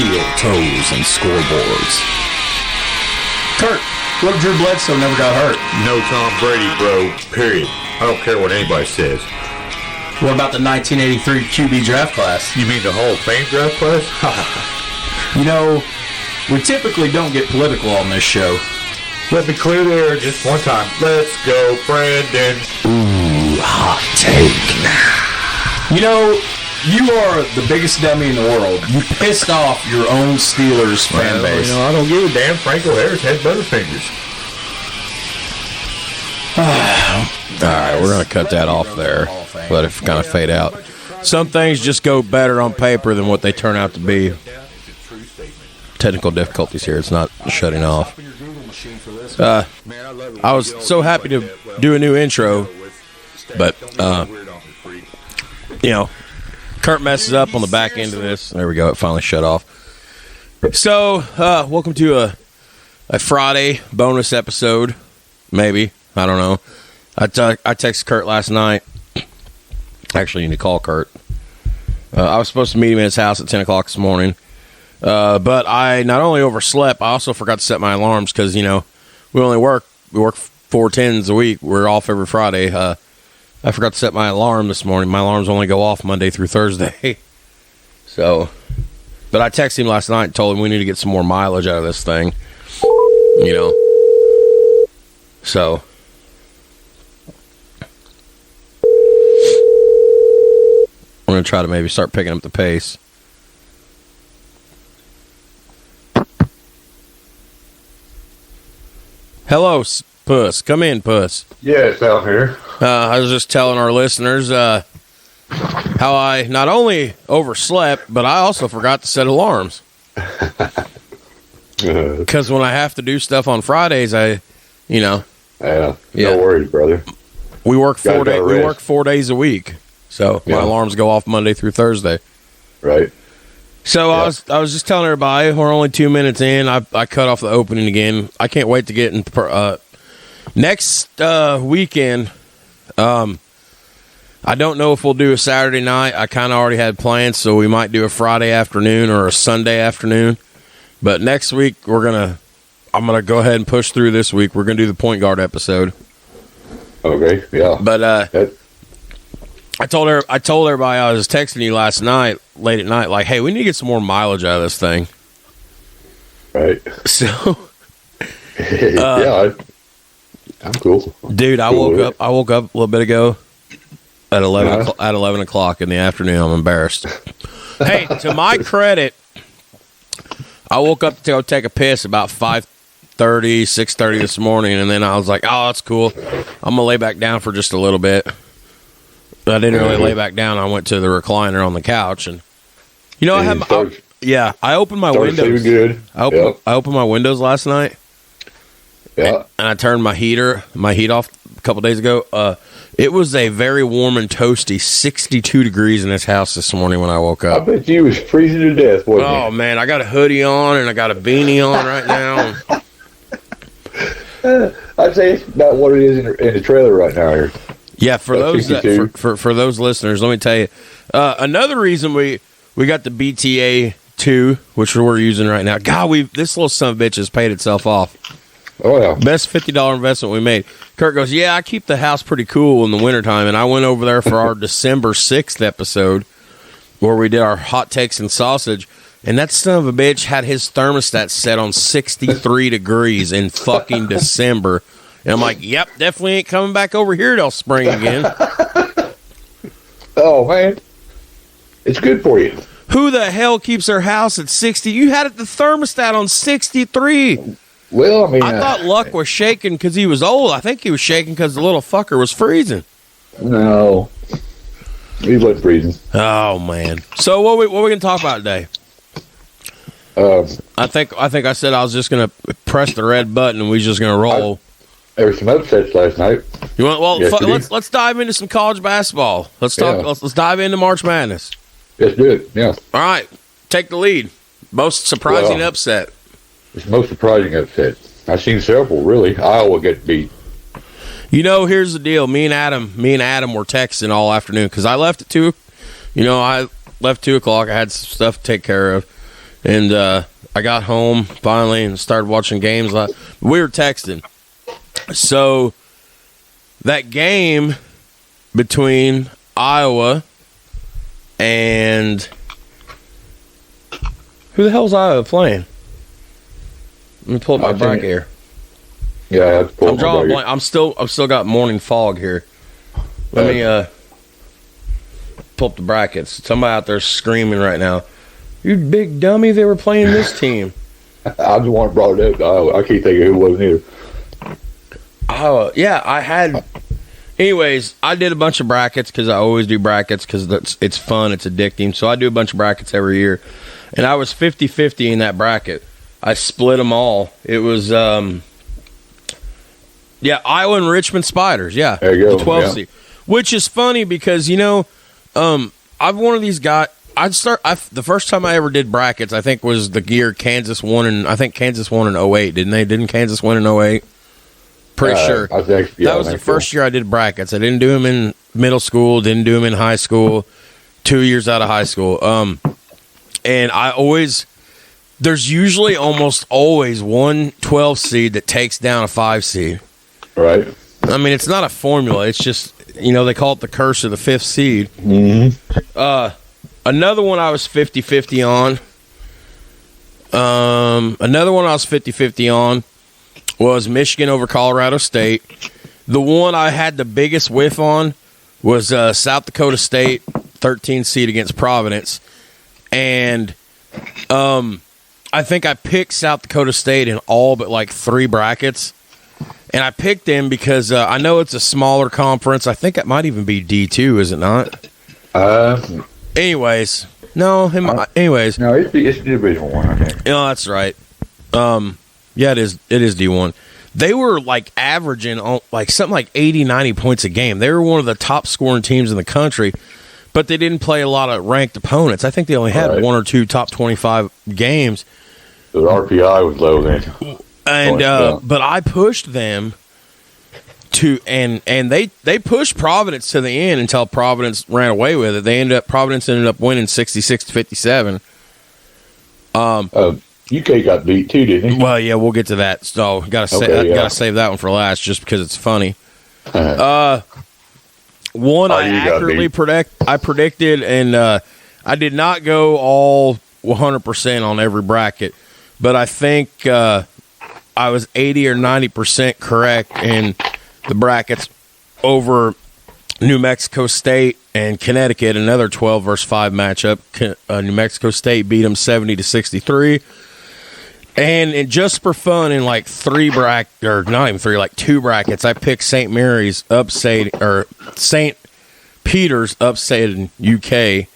steel toes and scoreboards. Kurt, what if Drew Bledsoe never got hurt? No Tom Brady, bro. Period. I don't care what anybody says. What about the 1983 QB draft class? You mean the Hall of Fame draft class? You know, we typically don't get political on this show. Let me clear the air just one time. Let's go, Brandon. Ooh, hot take. You know, you are the biggest dummy in the world. You pissed off your own Steelers fan base. You know, I don't give a damn. Franco Harris had butterfingers. All right, we're going to cut that off there. Let it kind of fade out. Some things just go better on paper than what they turn out to be. Technical difficulties here. It's not shutting off. I was so happy to do a new intro, but, you know, Kurt messes up on the back end of this. There we go. It finally shut off. So, welcome to a Friday bonus episode. Maybe. I don't know. I texted Kurt last night. Actually, you need to call Kurt. I was supposed to meet him at his house at 10 o'clock this morning. But I not only overslept, I also forgot to set my alarms because, you know, we work 4 10s a week. We're off every Friday. I forgot to set my alarm this morning. My alarms only go off Monday through Thursday. So, but I texted him last night and told him we need to get some more mileage out of this thing. You know. So, we're going to try to maybe start picking up the pace. Hello, Puss. Come in, Puss. Yes, out here. I was just telling our listeners how I not only overslept, but I also forgot to set alarms. Because when I have to do stuff on Fridays, no worries, brother. We work 4 days. We work 4 days a week, so my alarms go off Monday through Thursday. Right. So I was just telling everybody we're only 2 minutes in. I cut off the opening again. I can't wait to get in next weekend. I don't know if we'll do a Saturday night. I kind of already had plans, so we might do a Friday afternoon or a Sunday afternoon. But next week I'm gonna go ahead and push through this week. We're gonna do the point guard episode. Okay, yeah. But I told everybody I was texting you last night, late at night, like, hey, we need to get some more mileage out of this thing. Right. So, I'm cool. Dude, I woke up a little bit ago at 11 o'clock in the afternoon. I'm embarrassed. Hey, to my credit, I woke up to go take a piss about 5:30, 6:30 this morning, and then I was like, oh, that's cool. I'm going to lay back down for just a little bit. But I didn't really lay back down. I went to the recliner on the couch, and I opened my windows. Good. I opened my windows last night. Yeah. And I turned my heat off a couple days ago. It was a very warm and toasty 62 degrees in this house this morning when I woke up. I bet you was freezing to death, wasn't you? Oh, man, I got a hoodie on and I got a beanie on right now. I'd say it's about what it is in the trailer right now here. Yeah, for those for those listeners, let me tell you, another reason we got the BTA 2, which we're using right now. God, this little son of a bitch has paid itself off. Oh, yeah. Best $50 investment we made. Kurt goes, yeah, I keep the house pretty cool in the wintertime, and I went over there for our December 6th episode where we did our hot takes and sausage, and that son of a bitch had his thermostat set on 63 degrees in fucking December. And I'm like, yep, definitely ain't coming back over here till spring again. Oh, man. It's good for you. Who the hell keeps their house at 60? You had the thermostat on 63. Well, I mean, I thought Luck was shaking because he was old. I think he was shaking because the little fucker was freezing. No. He wasn't freezing. Oh, man. So what we going to talk about today? I think I said I was just going to press the red button and we was just going to roll. There were some upsets last night. You want? Well, let's dive into some college basketball. Let's talk. Yeah. Let's dive into March Madness. Let's do it. Yeah. All right. Take the lead. Most surprising upset. It's the most surprising upset. I've seen several. Really, Iowa get beat. You know, here's the deal. Me and Adam were texting all afternoon because I left at 2. You know, I left 2 o'clock. I had some stuff to take care of. And I got home finally and started watching games. We were texting. So that game between Iowa and who the hell's Iowa playing? Let me pull up my bracket here. Yeah, I have to pull I'm drawing blank. I'm still got morning fog here. Let me pull up the brackets. Somebody out there screaming right now. You big dummy! They were playing this team. I just want to brought it up. I can't think of who it was either. Oh yeah, I had. Anyways, I did a bunch of brackets because I always do brackets because it's fun, it's addicting. So I do a bunch of brackets every year, and I was 50-50 in that bracket. I split them all. It was Iowa and Richmond Spiders. Yeah, there you go. The 12 seed, which is funny because I'm one of these guys. The first time I ever did brackets, I think was the year Kansas won, and I think Kansas won in 08, didn't they? Didn't Kansas win in 08? Pretty sure. I think, that was the first year I did brackets. I didn't do them in middle school, didn't do them in high school, 2 years out of high school. And there's usually almost always one 12 seed that takes down a 5 seed. Right. I mean, it's not a formula. It's just, they call it the curse of the 5th seed. Mm-hmm. Another one I was 50-50 on. Was Michigan over Colorado State. The one I had the biggest whiff on was South Dakota State, 13 seed against Providence. And I think I picked South Dakota State in all but like 3 brackets. And I picked them because I know it's a smaller conference. I think it might even be D2, is it not? Anyways. No, anyways. No, it's Division 1, I think. No, that's right. Yeah, it is D1. They were like averaging like something like 80, 90 points a game. They were one of the top scoring teams in the country, but they didn't play a lot of ranked opponents. I think they only had 1 or 2 top 25 games. The RPI was low then. And but I pushed them to and they pushed Providence to the end until Providence ran away with it. Providence ended up winning 66-57. UK got beat too, didn't he? Well, yeah, we'll get to that. So gotta save that one for last, just because it's funny. One I accurately predicted, and I did not go all 100% on every bracket, but I think I was 80 or 90% correct in the brackets over New Mexico State and Connecticut, another 12 versus 5 matchup. New Mexico State beat them 70-63. And just for fun, in like 2 brackets, I picked St. Mary's upset or St. Peter's upset in UK.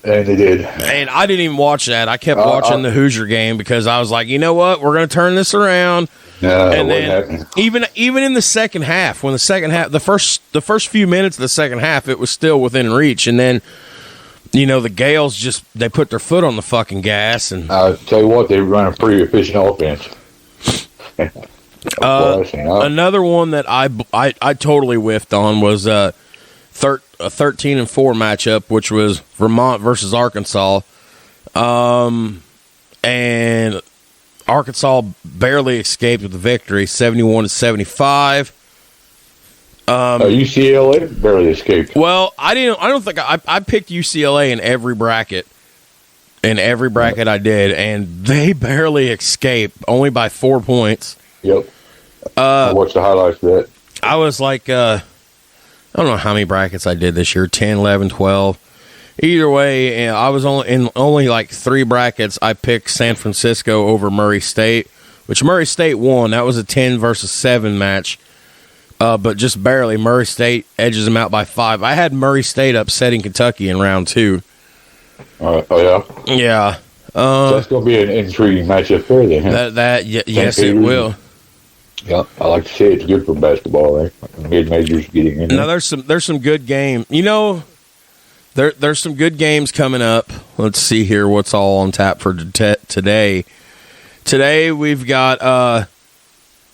And they did. And I didn't even watch that. I kept watching the Hoosier game because I was like, you know what, we're going to turn this around. No, and then even in the second half, when the first few minutes of the second half, it was still within reach, and then. The Gales they put their foot on the fucking gas. And I'll tell you what, they run a pretty efficient offense. Another one that I totally whiffed on was a 13-4 matchup, which was Vermont versus Arkansas. And Arkansas barely escaped with the victory, 71-75. UCLA barely escaped. Well, I don't think I picked UCLA in every bracket. In every bracket I did, and they barely escaped, only by 4 points. Yep. What's the highlights of that? I was like, I don't know how many brackets I did this year, 10, 11, 12. Either way, I was only like 3 brackets. I picked San Francisco over Murray State, which Murray State won. That was a 10 versus 7 match. But just barely. Murray State edges them out by 5. I had Murray State upsetting Kentucky in round 2. Oh, yeah? Yeah. So that's going to be an intriguing matchup there, then. Huh? Yes, it will. Yeah, I like to say it's good for basketball, right? Mid-majors getting in there. Now, there's some good game. There's some good games coming up. Let's see here what's all on tap for today. Today we've got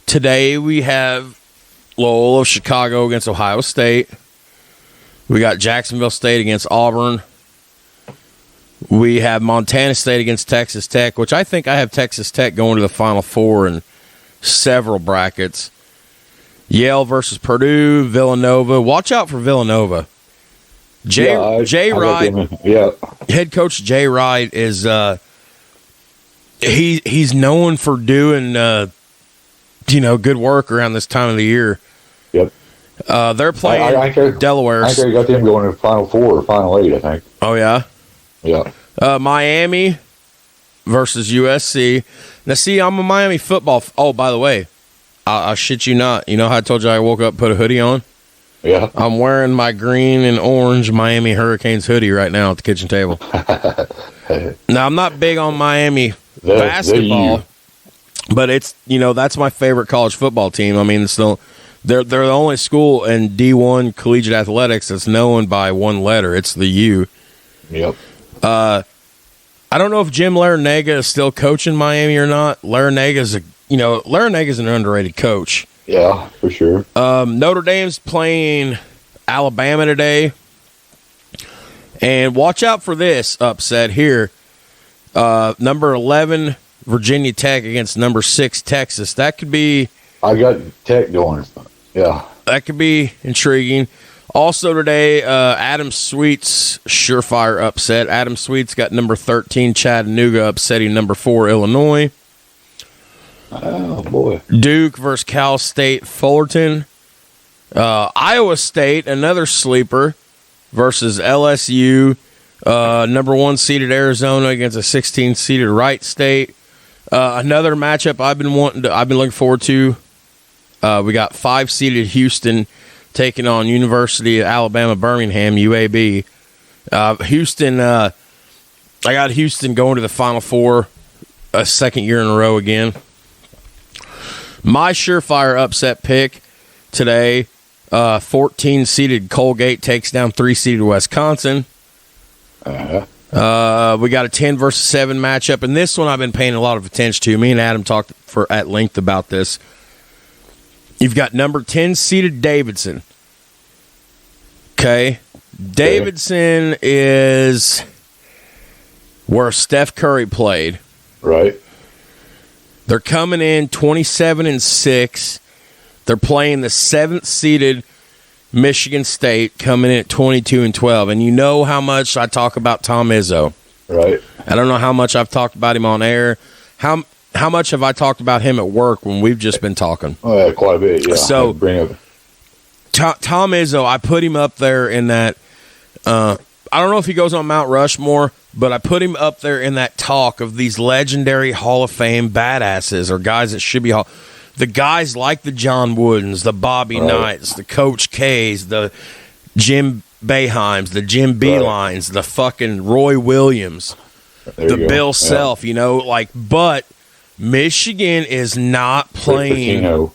we have Loyola of Chicago against Ohio State. We got Jacksonville State against Auburn. We have Montana State against Texas Tech, which I think I have Texas Tech going to the Final Four in several brackets. Yale versus Purdue, Villanova. Watch out for Villanova. Jay Wright, head coach Jay Wright is he's known for doing good work around this time of the year. Yep. They're playing Delaware. I think I got them going to the Final Four or Final Eight, I think. Oh, yeah? Yeah. Miami versus USC. Now, see, I'm a Miami football. Oh, by the way, I shit you not. You know how I told you I woke up and put a hoodie on? Yeah. I'm wearing my green and orange Miami Hurricanes hoodie right now at the kitchen table. Now, I'm not big on Miami basketball, but it's, that's my favorite college football team. I mean, they're the only school in D1 collegiate athletics that's known by one letter. It's the U. Yep. I don't know if Jim Larinaga is still coaching Miami or not. Larinaga is an underrated coach. Yeah, for sure. Notre Dame's playing Alabama today. And watch out for this upset here. Number 11, Virginia Tech against number 6, Texas. That could be... I got Tech going. Yeah. That could be intriguing. Also today, Adam Sweet's surefire upset. Adam Sweet's got number 13, Chattanooga, upsetting number 4, Illinois. Oh, boy. Duke versus Cal State, Fullerton. Iowa State, another sleeper, versus LSU. Number 1 seeded Arizona against a 16 seeded Wright State. Another matchup I've been looking forward to. We got 5 seeded Houston taking on University of Alabama Birmingham, UAB. Houston, I got Houston going to the Final Four a second year in a row again. My surefire upset pick today, 14-seeded Colgate takes down 3-seeded Wisconsin. We got a 10 versus 7 matchup, and this one I've been paying a lot of attention to. Me and Adam talked at length about this. You've got number 10-seeded Davidson. Okay. Davidson is where Steph Curry played. Right. They're coming in 27-6. They're playing the 7th-seeded Michigan State, coming in at 22-12. And you know how much I talk about Tom Izzo. Right. I don't know how much I've talked about him on air. How much have I talked about him at work when we've just been talking? Oh, yeah, quite a bit, yeah. So, Tom Izzo, I put him up there in that I don't know if he goes on Mount Rushmore, but I put him up there in that talk of these legendary Hall of Fame badasses or guys that should be the guys like the John Woodens, the Bobby Knights, the Coach K's, the Jim Boeheims, the Jim Beelines, the fucking Roy Williams, the Bill Self, but Michigan is not playing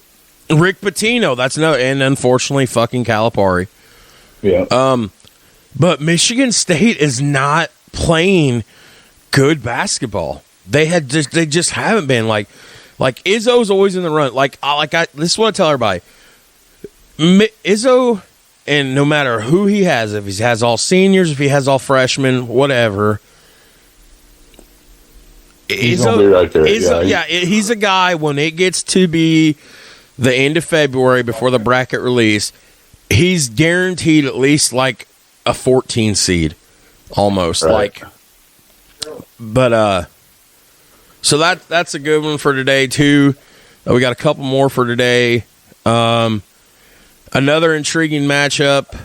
Rick Pitino. And unfortunately fucking Calipari. Yeah. But Michigan State is not playing good basketball. They just haven't been like Izzo's always in the run. This is what I tell everybody. Izzo, and no matter who he has, if he has all seniors, if he has all freshmen, whatever. He's gonna be right there. He's a guy when it gets to be the end of February before the bracket release, he's guaranteed at least like a 14 seed, almost so that's a good one for today too. We got a couple more for today. Another intriguing matchup,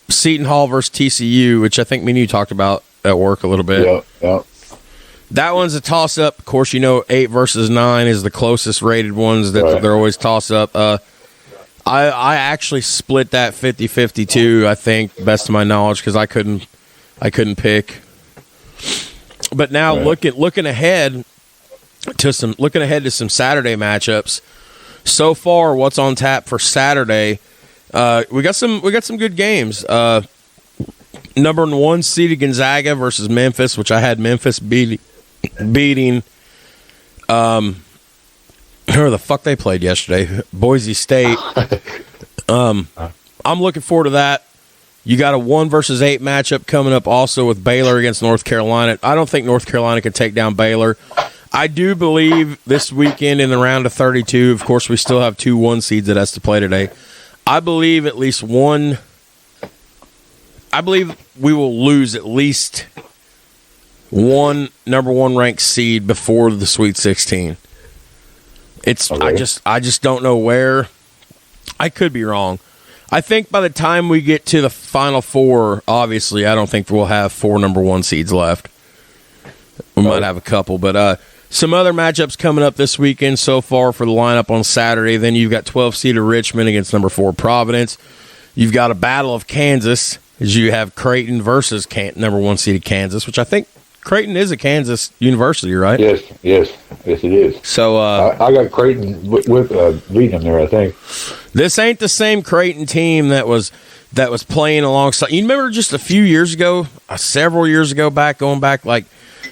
Seton Hall versus TCU, which I think me and you talked about at work a little bit. Yeah. That one's a toss-up. Of course, 8 versus 9 is the closest rated ones that they're always toss-up. I actually split that 50-50 too, I think, best of my knowledge, because I couldn't pick. But now looking ahead to some Saturday matchups. So far, what's on tap for Saturday? We got some good games. Number 1 seeded Gonzaga versus Memphis, which I had Memphis beating. Who the fuck they played yesterday? Boise State. I'm looking forward to that. You got a 1 versus 8 matchup coming up also with Baylor against North Carolina. I don't think North Carolina can take down Baylor. I do believe this weekend in the round of 32, of course, we still have 2 1 seeds that has to play today. I believe at least one. I believe we will lose at least one number 1 ranked seed before the Sweet 16. It's okay. I just don't know where. I could be wrong. I think by the time we get to the Final Four, obviously, I don't think we'll have 4 number 1 seeds left. We might have a couple, but some other matchups coming up this weekend so far for the lineup on Saturday. Then you've got 12-seeded Richmond against number 4 Providence. You've got a battle of Kansas as you have Creighton versus number 1 seeded Kansas, which I think Creighton is a Kansas university, right? Yes, it is. So I got Creighton with beating them there, I think. This ain't the same Creighton team that was playing alongside. You remember just a few years ago, several years ago back, going back like,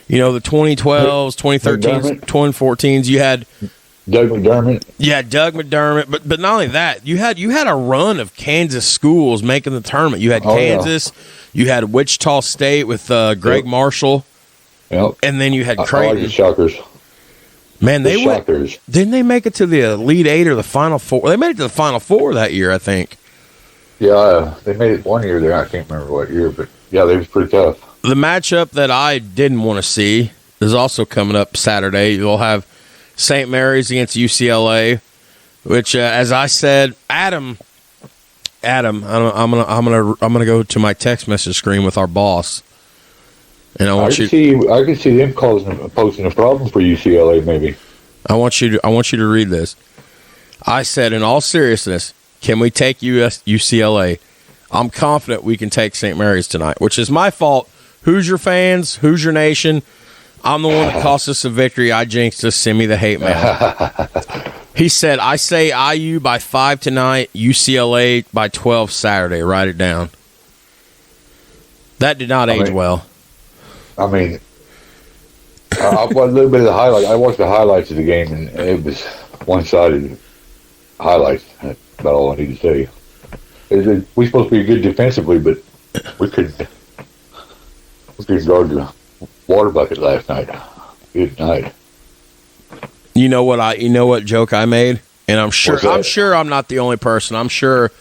the 2012s, 2013s, 2014s, you had Doug McDermott. Yeah, Doug McDermott. But not only that, you had a run of Kansas schools making the tournament. You had Kansas, you had Wichita State with Greg Marshall, and then you had Creighton. I like the Shockers. Man, they went. Didn't they make it to the Elite Eight or the Final Four? They made it to the Final Four that year, I think. Yeah, they made it one year there. I can't remember what year, but yeah, they was pretty tough. The matchup that I didn't want to see is also coming up Saturday. You'll have St. Mary's against UCLA, which, as I said, Adam, I'm gonna go to my text message screen with our boss, and I can see them posing a problem for UCLA. Maybe I want you to read this. I said, in all seriousness, can we take UCLA? I'm confident we can take St. Mary's tonight, which is my fault. Hoosier fans, Hoosier Nation, I'm the one that cost us a victory. I jinxed us. Send me the hate mail. He said, I say IU by 5 tonight, UCLA by 12 Saturday. Write it down. That did not age well. I mean, I watched a little bit of the highlights. I watched the highlights of the game, and it was one-sided highlights. That's about all I need to say. We're supposed to be good defensively, but we couldn't guard the water bucket last night. Good night. You know what joke I made? And I'm sure I'm not the only person. I'm sure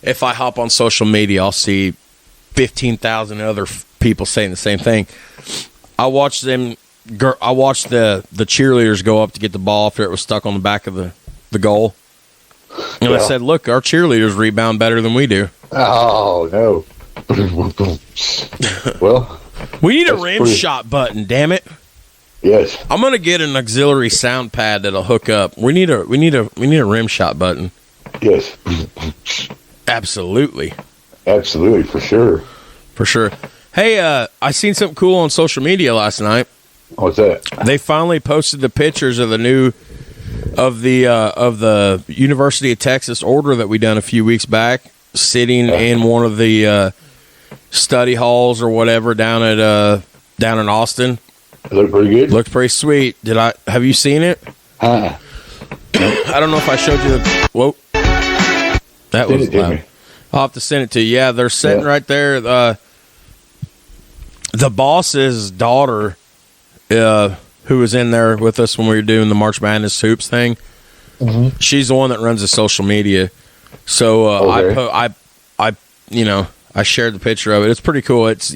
if I hop on social media, I'll see 15,000 other people saying the same thing. I watched the cheerleaders go up to get the ball after it was stuck on the back of the goal. And I said, look, our cheerleaders rebound better than we do. Oh, no. Well, we need a rim shot button, damn it. Yes. I'm going to get an auxiliary sound pad that'll hook up. We need a rim shot button. Yes. Absolutely. Absolutely, for sure. For sure. Hey, I seen something cool on social media last night. What's that? They finally posted the pictures of the University of Texas order that we done a few weeks back, sitting in one of the study halls or whatever down in Austin. It looked pretty good. Looked pretty sweet. Have you seen it? I don't know if I showed you whoa. That was loud. I'll have to send it to you. Yeah, they're sitting right there. The boss's daughter, who was in there with us when we were doing the March Madness hoops thing, she's the one that runs the social media. So I shared the picture of it. It's pretty cool. It's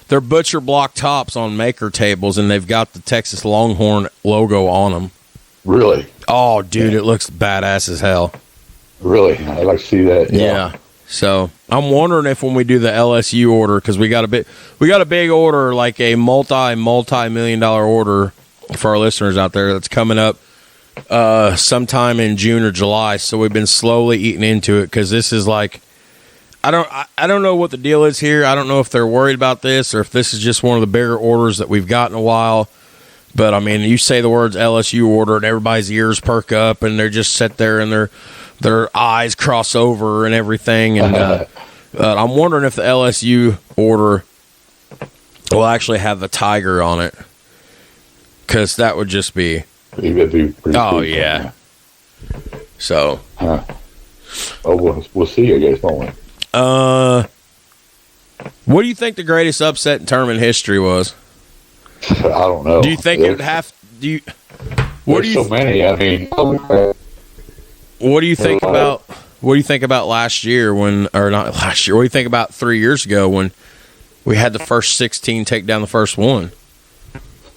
they're butcher block tops on maker tables, and they've got the Texas Longhorn logo on them. Really? Oh, dude, it looks badass as hell. Really? I'd like to see that. Yeah. So I'm wondering if when we do the LSU order, because we got a big order, like a multi-million-dollar order for our listeners out there that's coming up sometime in June or July. So we've been slowly eating into it because this is like, I don't know what the deal is here. I don't know if they're worried about this or if this is just one of the bigger orders that we've got in a while. But I mean, you say the words LSU order and everybody's ears perk up and they're just sit there and their eyes cross over and everything. And I'm wondering if the LSU order will actually have the tiger on it, because that would just be. That'd be pretty cool. Yeah. So. We'll see, I guess, won't we? What do you think the greatest upset in tournament history was? I don't know. Do you think it would have? Do you? What do you? So many. I mean, what do you think about? What do you think about last year when, or not last year? What do you think about 3 years ago when we had the first 16 take down the first one?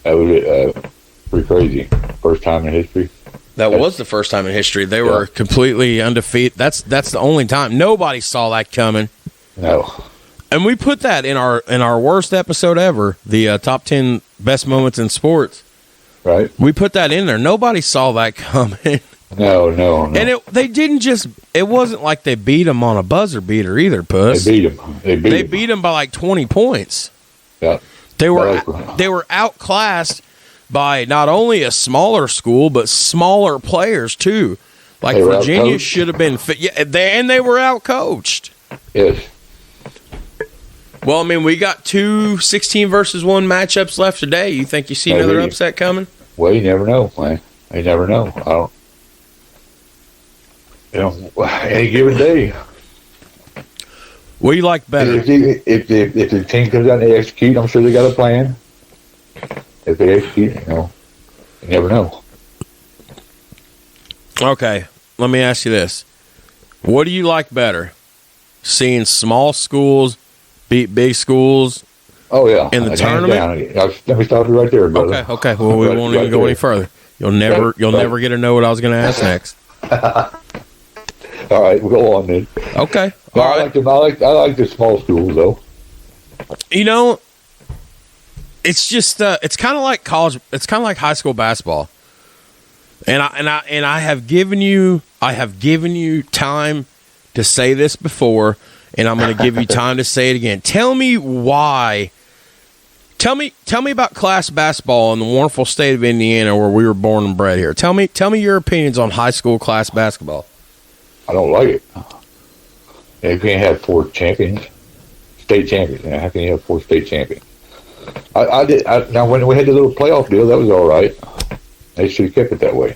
That was pretty crazy. First time in history. That was the first time in history. They were completely undefeated. That's the only time. Nobody saw that coming. No. And we put that in our worst episode ever, the top 10 best moments in sports. Right. We put that in there. Nobody saw that coming. No. And they didn't just. It wasn't like they beat them on a buzzer beater either, Puss. They beat them. They beat them by like 20 points. Yeah. They were outclassed by not only a smaller school but smaller players too. Like Virginia should have been fit. Yeah, and they were outcoached. Yes. Well, I mean, we got 2 16 versus 1 matchups left today. You think you see another upset coming? Well, you never know, man. You never know. I don't. You know, any given day. What do you like better? If the team comes out and they execute, I'm sure they got a plan. If they execute, you never know. Okay, let me ask you this. What do you like better? Seeing small schools beat big schools in the tournament? Let me stop you right there, brother. Okay. Well, we won't even go any further. You'll never get to know what I was going to ask next. All right, we'll go on then. Okay. I like the small schools though. You know, it's just it's kind of like college. It's kind of like high school basketball. And I have given you time to say this before, and I'm going to give you time to say it again. Tell me why. Tell me about class basketball in the wonderful state of Indiana where we were born and bred here. Tell me your opinions on high school class basketball. I don't like it. You can't have 4 champions, state champions. How can you have 4 state champions? Now, when we had the little playoff deal, that was all right. They should have kept it that way.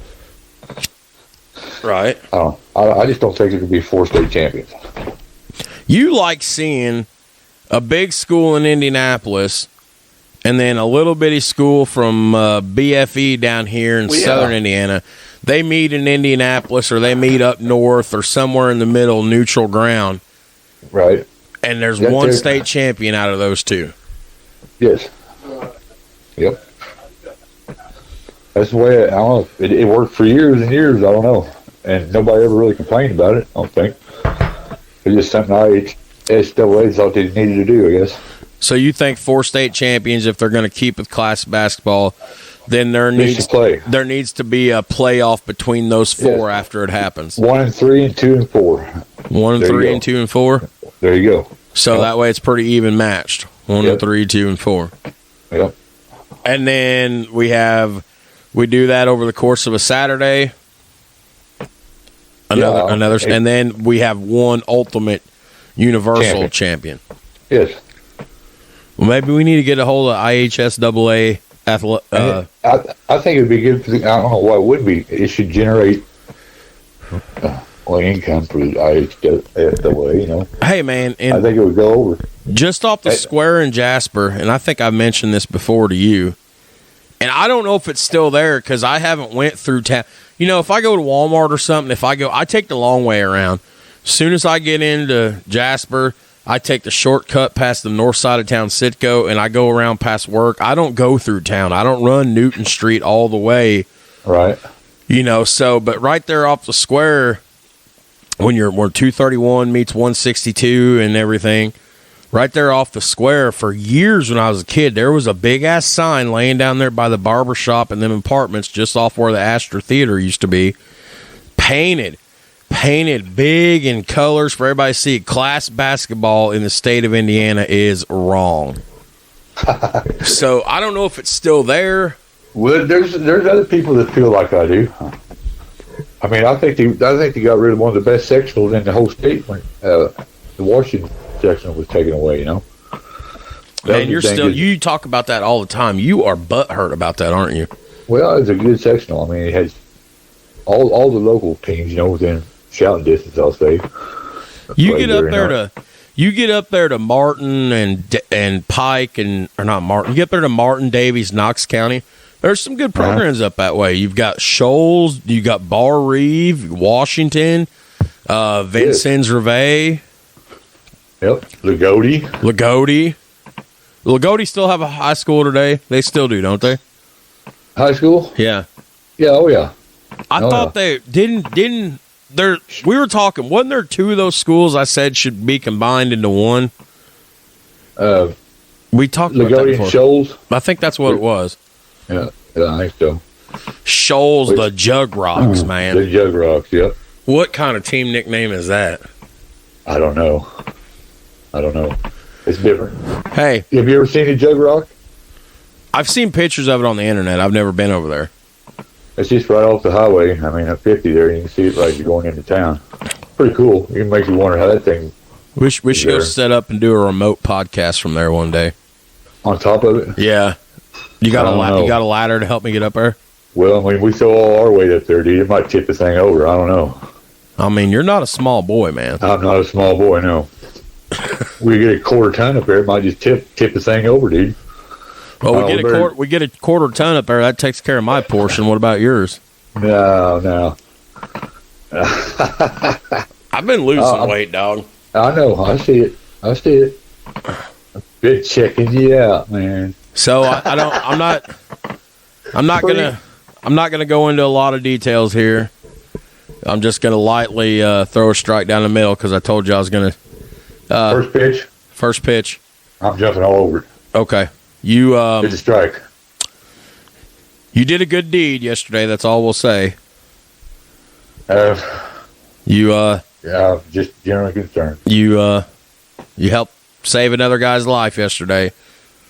Right. I just don't think it could be 4 state champions. You like seeing a big school in Indianapolis and then a little bitty school from BFE down here in southern Indiana. They meet in Indianapolis or they meet up north or somewhere in the middle, neutral ground. Right. And there's one state champion out of those 2. Yes. Yep. That's the way, I don't know, it worked for years and years, I don't know. And nobody ever really complained about it, I don't think. It's just something NCAA thought they needed to do, I guess. So you think 4 state champions, if they're going to keep with class basketball, then there needs to be a playoff between those 4 after it happens. 1 and 3 and 2 and 4. 1 and 3 and 2 and 4? There you go. So that way it's pretty even matched. 1 and 3, 2 and 4. Yep. And then we do that over the course of a Saturday. And then we have one ultimate universal champion. Yes. Well, maybe we need to get a hold of IHSAA. I think it'd be good. I don't know why it would be. It should generate income for the IHSAA. Hey, man, and I think it would go over. Just off the square in Jasper, and I think I mentioned this before to you. And I don't know if it's still there because I haven't went through town. If I go to Walmart or something, I take the long way around. As soon as I get into Jasper, I take the shortcut past the north side of town, Sitco, and I go around past work. I don't go through town. I don't run Newton Street all the way. Right. But right there off the square, where 231 meets 162 and everything, right there off the square, for years when I was a kid, there was a big-ass sign laying down there by the barber shop and them apartments just off where the Astor Theater used to be, painted big in colors for everybody to see. Class basketball in the state of Indiana is wrong. So I don't know if it's still there. Well, there's other people that feel like I do. I mean, I think they got rid of one of the best sectionals in the whole state when the Washington section was taken away. Man, you talk about that all the time. You are butthurt about that, aren't you? Well, it's a good sectional. I mean, it has all the local teams, within shouting distance, I'll say. You get up there You get up there to Martin and Pike or not Martin. You get up there to Martin, Davies, Knox County. There's some good programs up that way. You've got Shoals, you got Bar Reeve, Washington, Vincennes Rivet. Yep, Lagodi. Lagodi still have a high school today. They still do, don't they? High school? Yeah. Yeah, oh yeah. I thought they didn't there. We were talking. Wasn't there two of those schools I said should be combined into one? We talked about that Lagodi before. and Shoals. I think that's what it was. Yeah, I think so. Shoals, the Jug Rocks, man. The Jug Rocks, yep. What kind of team nickname is that? I don't know. It's different. Hey, have you ever seen a Jug Rock? I've seen pictures of it on the internet. I've never been over there. It's just right off the highway. I mean, at 50 there, you can see it right as you're going into town. Pretty cool. It makes you wonder how that thing. We should go set up and do a remote podcast from there one day. On top of it? Yeah. You got a ladder to help me get up there? Well, I mean, we throw all our weight up there, dude. It might tip the thing over. I don't know. I mean, you're not a small boy, man. I'm not a small boy, no. We get a quarter ton up there, it might just tip the thing over, dude. Well, we get a quarter ton up there. That takes care of my portion. What about yours? No. I've been losing weight, dog. I know. I see it. Been checking you out, man. So I'm not gonna go into a lot of details here. I'm just gonna lightly throw a strike down the middle because I told you I was gonna. First pitch. I'm jumping all over it. Okay. You it's a strike. You did a good deed yesterday. That's all we'll say. Yeah, just generally concerned. You helped save another guy's life yesterday.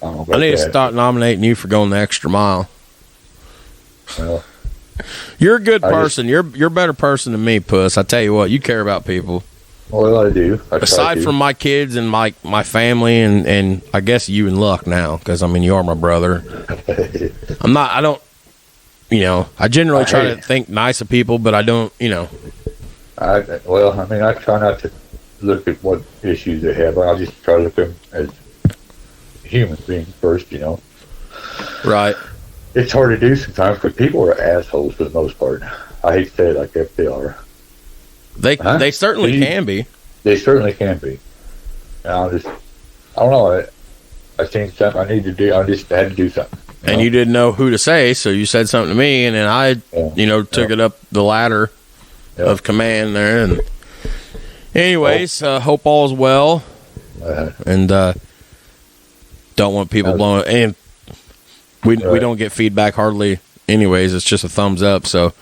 I need to start nominating you for going the extra mile. Well, you're a good person. You're a better person than me, Puss. I tell you what, you care about people. Well, I do. Aside from my kids and my family and I guess you and Luck now, because I mean you are my brother. I generally try to think nice of people, but I don't, I try not to look at what issues they have. I'll just try to look at them as human beings first, Right. It's hard to do sometimes because people are assholes for the most part. I hate to say it like that, they are. They certainly can be. They certainly can be. And I don't know. I seen something I need to do. I just had to do something. And you didn't know who to say, so you said something to me, and then I, took it up the ladder of command there. And anyways, hope all is well. And don't want people blowing. And we don't get feedback hardly anyways. It's just a thumbs up, so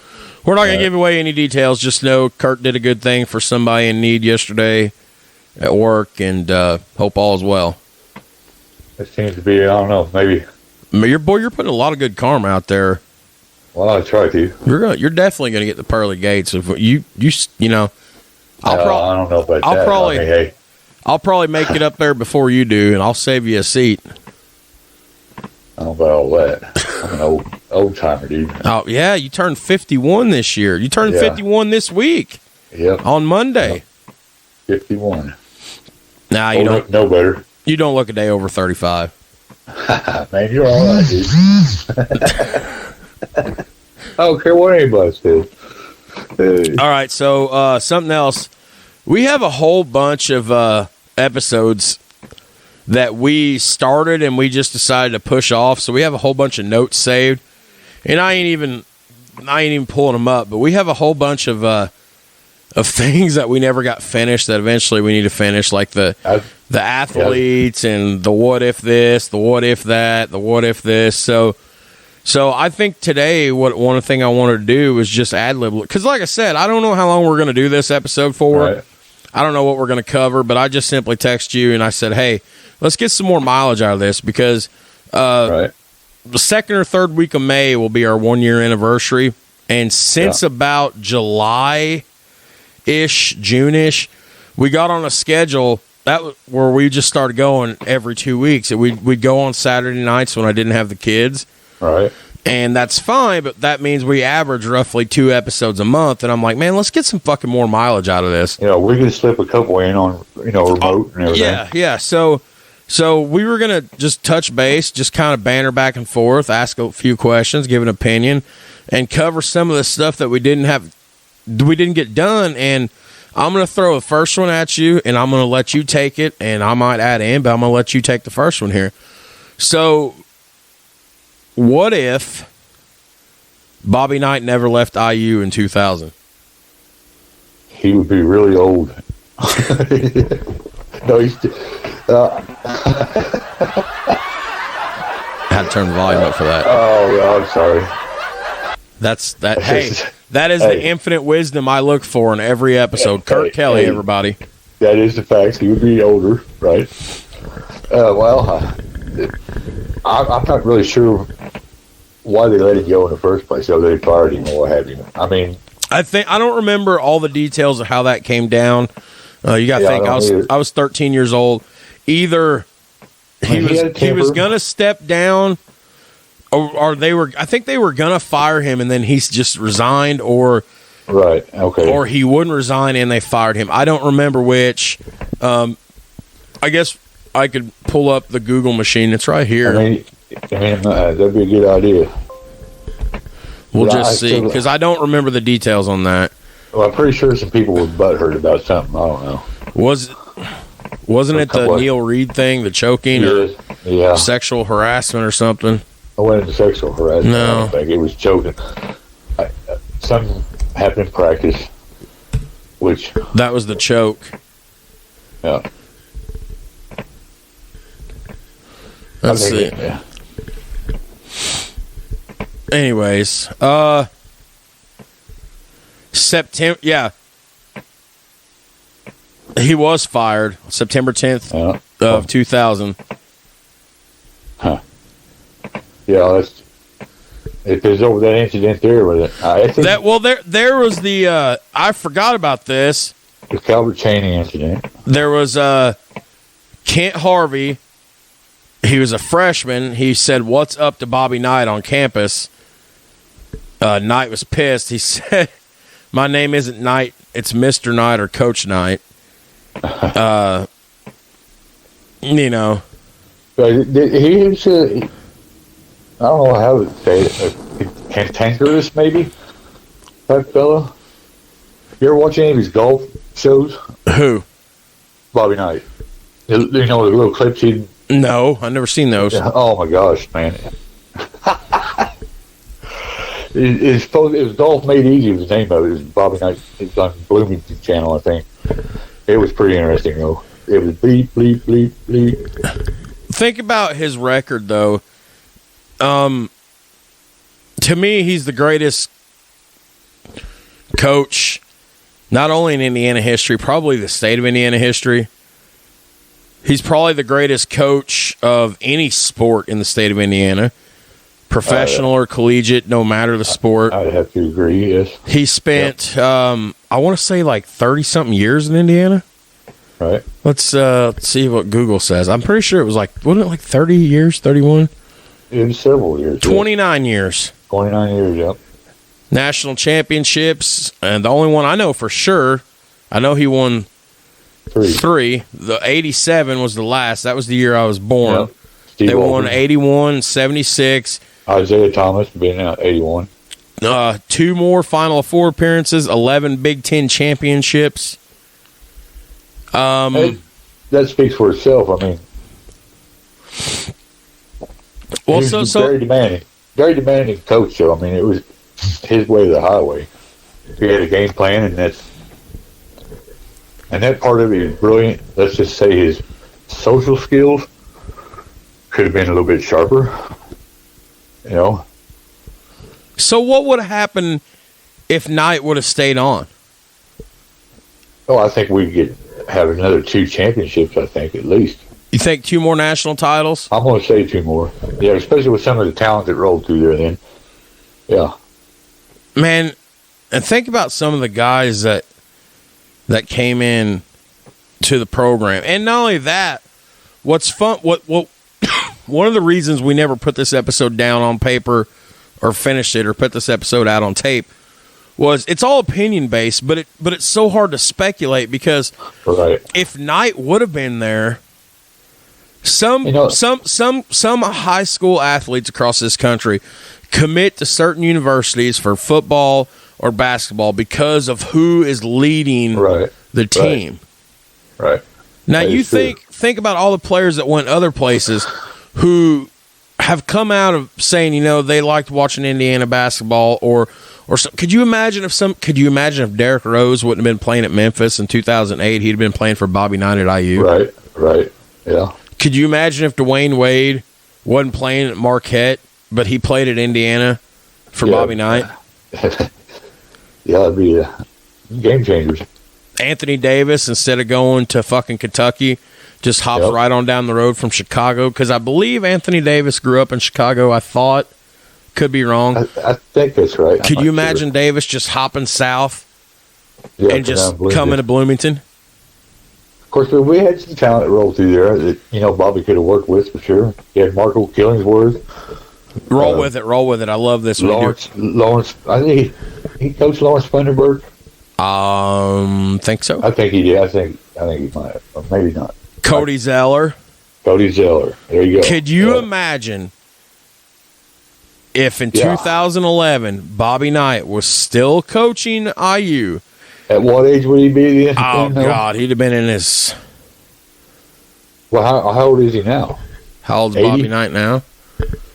we're not going to give away any details. Just know Kurt did a good thing for somebody in need yesterday at work, and hope all is well. It seems to be, I don't know, maybe. You're putting a lot of good karma out there. Well, I try to. You're definitely going to get the pearly gates. If you I don't know about that. I'll probably make it up there before you do, and I'll save you a seat. I don't know about all that. I'm an old timer, dude. Oh yeah, you turned 51 this year. You turned 51 this week. Yep. On Monday. 51. Nah, you don't know better. You don't look a day over 35. Man, you're all right, dude. I don't care what anybody says. All right, so something else. We have a whole bunch of episodes that we started and we just decided to push off. So we have a whole bunch of notes saved, and I ain't even pulling them up. But we have a whole bunch of things that we never got finished that eventually we need to finish, like the athletes and the what if this, the what if that, the what if this. So I think today one thing I wanted to do was just ad-lib, because like I said, I don't know how long we're going to do this episode for. Right. I don't know what we're going to cover, but I just simply text you and I said, hey, let's get some more mileage out of this, because the second or third week of May will be our 1 year anniversary. And since about July-ish, June-ish, we got on a schedule where we just started going every 2 weeks. We'd go on Saturday nights when I didn't have the kids. Right. And that's fine, but that means we average roughly 2 episodes a month. And I'm like, man, let's get some fucking more mileage out of this. We can slip a couple in on, remote and everything. Yeah. So we were going to just touch base, just kind of banter back and forth, ask a few questions, give an opinion, and cover some of the stuff that we didn't get done. And I'm going to throw the first one at you, and I'm going to let you take it, and I might add in, but I'm going to let you take the first one here. So, what if Bobby Knight never left IU in 2000? He would be really old. No, he's... Had to turn the volume up for that. Oh, I'm sorry. That's that. Hey, that is the infinite wisdom I look for in every episode. Kurt Kelly, everybody. That is the fact. He would be older, right? I'm not really sure why they let him go in the first place. So they fired him or what have you. I mean, I don't remember all the details of how that came down. You got to think I was 13 years old. Either he was going to step down, or I think they were going to fire him, and then he's just resigned, or he wouldn't resign and they fired him. I don't remember which. I guess I could pull up the Google machine. It's right here. That'd be a good idea. We'll just see, because I don't remember the details on that. Well, I'm pretty sure some people were butthurt about something. I don't know. Wasn't it the Neil Reed thing, the choking or sexual harassment or something? I went into sexual harassment. No. I don't think it was choking. Something happened in practice, which... That was the choke. Yeah. Let's see. Yeah. Anyways, September, he was fired September 10th of 2000. Huh. Yeah, if there's over that incident there with it. I think there was the I forgot about this. The Calvert Chaney incident. There was Kent Harvey. He was a freshman. He said, "What's up to Bobby Knight on campus?" Knight was pissed. He said, "My name isn't Knight. It's Mr. Knight or Coach Knight." He said, I don't know how to say it, cantankerous maybe, that fella. You ever watch any of his golf shows? Who? Bobby Knight. The little clips he... No, I've never seen those. Oh my gosh, man. It was Golf Made Easy was the name of it. It was Bobby Knight. It's on Bloomington Channel, I think. It was pretty interesting, though. It was bleep, bleep, bleep, bleep. Think about his record, though. To me, he's the greatest coach, not only in Indiana history, probably the state of Indiana history. He's probably the greatest coach of any sport in the state of Indiana. Professional or collegiate, no matter the sport. I'd have to agree, yes. He spent, I want to say, like 30-something years in Indiana. Right. Let's see what Google says. I'm pretty sure it was wasn't it like 30 years, 31? It was several years. 29 years. 29 years, yep. National championships, and the only one I know for sure, I know he won three. The 87 was the last. That was the year I was born. Yep. They won 81, 76. Isaiah Thomas being out 81. 2 more Final Four appearances, 11 Big Ten championships. That speaks for itself. I mean, well, he was very demanding coach. So I mean, it was his way or the highway. He had a game plan, and that part of it is brilliant. Let's just say his social skills could have been a little bit sharper. So what would have happened if Knight would have stayed on? Oh, I think we'd have another 2 championships, I think, at least. You think 2 more national titles? I'm going to say 2 more. Yeah, especially with some of the talent that rolled through there then. Yeah. Man, and think about some of the guys that came in to the program. And not only that, what's fun, what one of the reasons we never put this episode down on paper or finished it or put this episode out on tape was it's all opinion based, but it's so hard to speculate because if Knight would have been there, some high school athletes across this country commit to certain universities for football or basketball because of who is leading the team. Right. Now you think about all the players that went other places who have come out of saying, they liked watching Indiana basketball or so. Could you imagine if Derrick Rose wouldn't have been playing at Memphis in 2008? He'd have been playing for Bobby Knight at IU. Right. Yeah. Could you imagine if Dwayne Wade wasn't playing at Marquette, but he played at Indiana for Bobby Knight? Yeah, it'd be game changers. Anthony Davis, instead of going to fucking Kentucky, just hops right on down the road from Chicago, because I believe Anthony Davis grew up in Chicago, I thought. Could be wrong. I think that's right. Could you imagine Davis just hopping south and just coming to Bloomington? Of course, we had some talent roll through there that, Bobby could have worked with for sure. He had Marco Killingsworth. Roll with it. I love this one. Lawrence, I think he coached Lawrence Funderburg. Think so. I think he did. I think he might have, or maybe not. Cody Zeller. There you go. Could you imagine if in 2011 Bobby Knight was still coaching IU? At what age would he be? Oh, God. He'd have been in his... Well, how old is he now? How old is Bobby Knight now?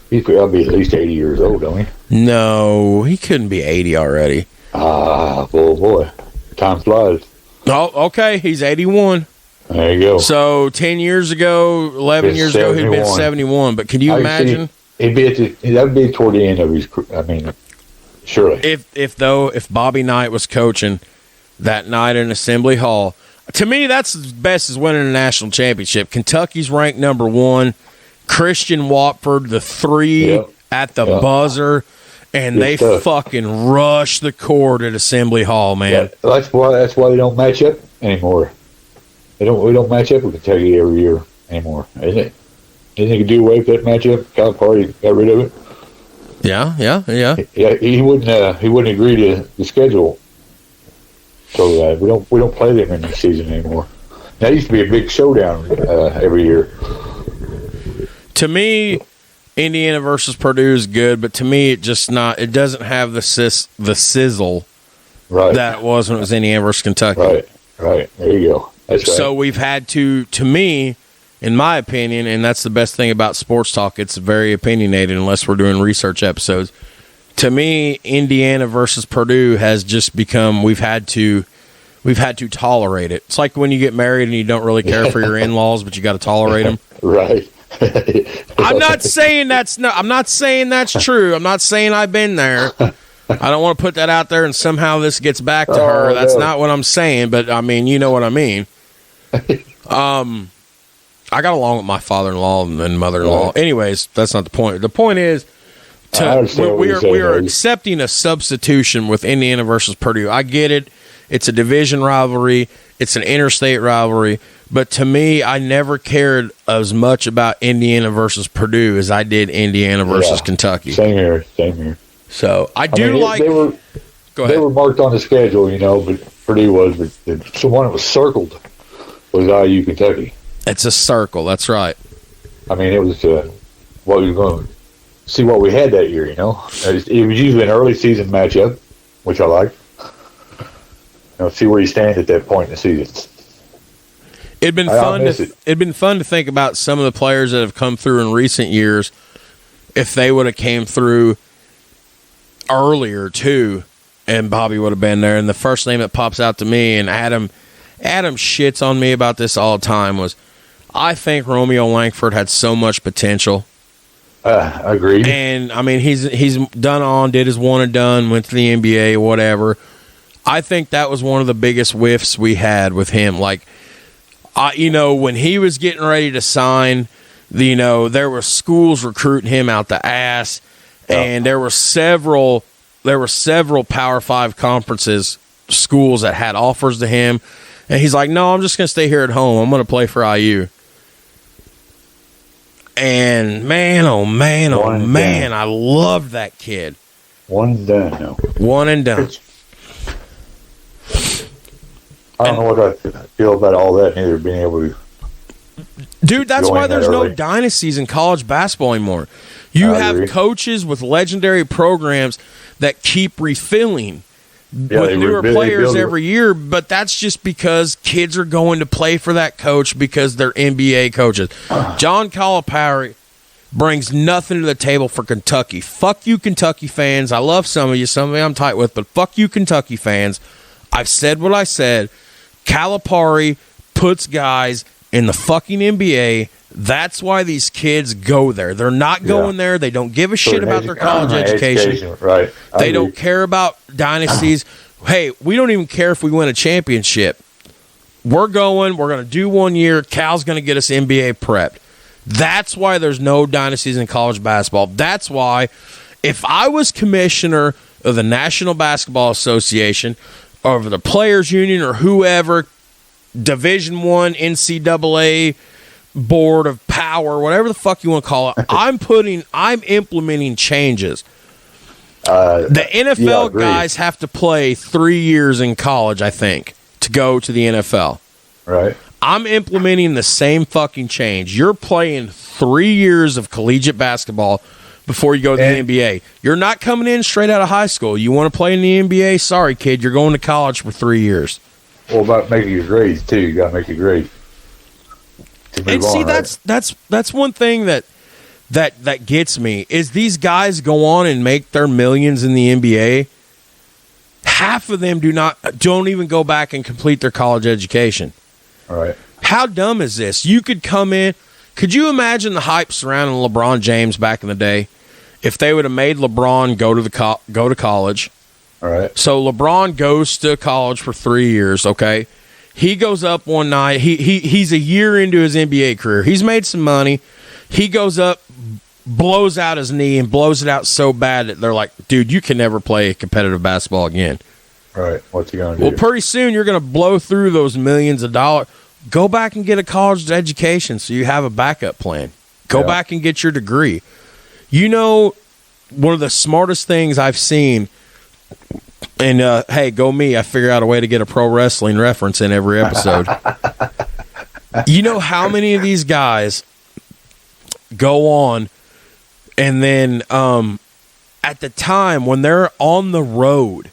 He's got to be at least 80 years old, don't he? No, he couldn't be 80 already. Boy. Time flies. Oh, okay. He's 81. There you go. So 10 years ago, 11 years ago, he'd been 71. But can you imagine? That would be toward the end of his career. I mean, surely. If Bobby Knight was coaching that night in Assembly Hall, to me, that's as best as winning a national championship. Kentucky's ranked number 1. Christian Watford, the 3 at the buzzer, and they fucking rush the court at Assembly Hall, man. Yeah, that's why they don't match up anymore. We don't match up with Kentucky every year anymore, isn't it? Didn't they do away with that matchup? Calipari got rid of it. Yeah. Yeah, he wouldn't agree to the schedule. So we don't play them in the season anymore. That used to be a big showdown every year. To me, Indiana versus Purdue is good, but to me, it doesn't have the sizzle that it was when it was Indiana versus Kentucky. Right. There you go. That's right. So we've had to me, in my opinion, and that's the best thing about sports talk, it's very opinionated unless we're doing research episodes. To me, Indiana versus Purdue has just become we've had to tolerate it. It's like when you get married and you don't really care for your in-laws, but you got to tolerate them. Right. I'm not saying that's true. I'm not saying I've been there. I don't want to put that out there and somehow this gets back to her. That's not what I'm saying, but I mean, you know what I mean. I got along with my father-in-law and mother-in-law. Right. Anyways, that's not the point. The point is we are accepting a substitution with Indiana versus Purdue. I get it. It's a division rivalry. It's an interstate rivalry. But to me, I never cared as much about Indiana versus Purdue as I did Indiana versus Kentucky. Same here. So I mean, go ahead. They were marked on the schedule, but Purdue was. But the one that was circled was IU Kentucky. It's a circle. That's right. I mean, it was what we were going to see what we had that year. It was usually an early season matchup, which I like. See where you stand at that point in the season. It'd been fun to think about some of the players that have come through in recent years. If they would have came through earlier too, and Bobby would have been there. And the first name that pops out to me, and Adam shits on me about this all the time, was I think Romeo Langford had so much potential. Agreed. And I mean, he's did his one and done, went to the NBA, whatever. I think that was one of the biggest whiffs we had with him. Like, when he was getting ready to sign, there were schools recruiting him out the ass, and there were several Power 5 conferences schools that had offers to him, and he's like, "No, I'm just going to stay here at home. I'm going to play for IU." And man, oh man, oh One and man, done. I loved that kid. One and done now. One and done. I don't know what I feel about all that, neither being able to. Dude, that's why Going there's that no early. dynasties in college basketball anymore. You I have agree. coaches with legendary programs that keep refilling Yeah, with they newer rebuild- they players build- every year, but that's just because kids are going to play for that coach because they're NBA coaches. John Calipari brings nothing to the table for Kentucky. Fuck you, Kentucky fans. I love some of you I'm tight with, but fuck you, Kentucky fans. I've said what I said. Calipari puts guys in the fucking NBA. That's why these kids go there. They're not going there. They don't give a shit about their college education. Right. I They agree. don't care about dynasties. Hey, we don't even care if we win a championship. We're going to do 1 year. Cal's going to get us NBA prepped. That's why there's no dynasties in college basketball. That's why if I was commissioner of the National Basketball Association or the Players Union or whoever, Division I, NCAA, Board of Power, whatever the fuck you want to call it, I'm implementing changes. The NFL agreed. guys have to play 3 years in college, I think, to go to the NFL. Right. I'm implementing the same fucking change. You're playing 3 years of collegiate basketball before you go to the NBA. You're not coming in straight out of high school. You want to play in the NBA? Sorry, kid. You're going to college for 3 years. Well, about making your grades too. You got to make your grades. To move And see, on, right? that's one thing that gets me is these guys go on and make their millions in the NBA. Half of them don't even go back and complete their college education. All right. How dumb is this? You could come in. Could you imagine the hype surrounding LeBron James back in the day? If they would have made LeBron go to college. All right. So LeBron goes to college for 3 years. Okay, he goes up one night. He's a year into his NBA career. He's made some money. He goes up, blows out his knee, and blows it out so bad that they're like, "Dude, you can never play competitive basketball again." All right. What's he gonna do? Well, pretty soon you're going to blow through those millions of dollars. Go back and get a college education so you have a backup plan. Go Yeah. back and get your degree. You know, one of the smartest things I've seen, and hey, go me, I figure out a way to get a pro wrestling reference in every episode. You know how many of these guys go on and then at the time when they're on the road,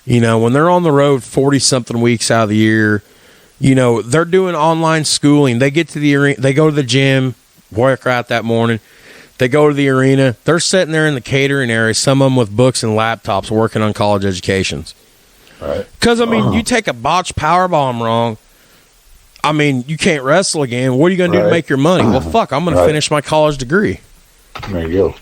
when they're on the road 40-something weeks out of the year, they're doing online schooling. They get to the arena, they go to the gym, work out that morning. They go to the arena. They're sitting there in the catering area, some of them with books and laptops working on college educations. Right. Because, you take a botched power bomb wrong, you can't wrestle again. What are you going to do to Right. make your money? Well, fuck, I'm going to finish my college degree. There you go.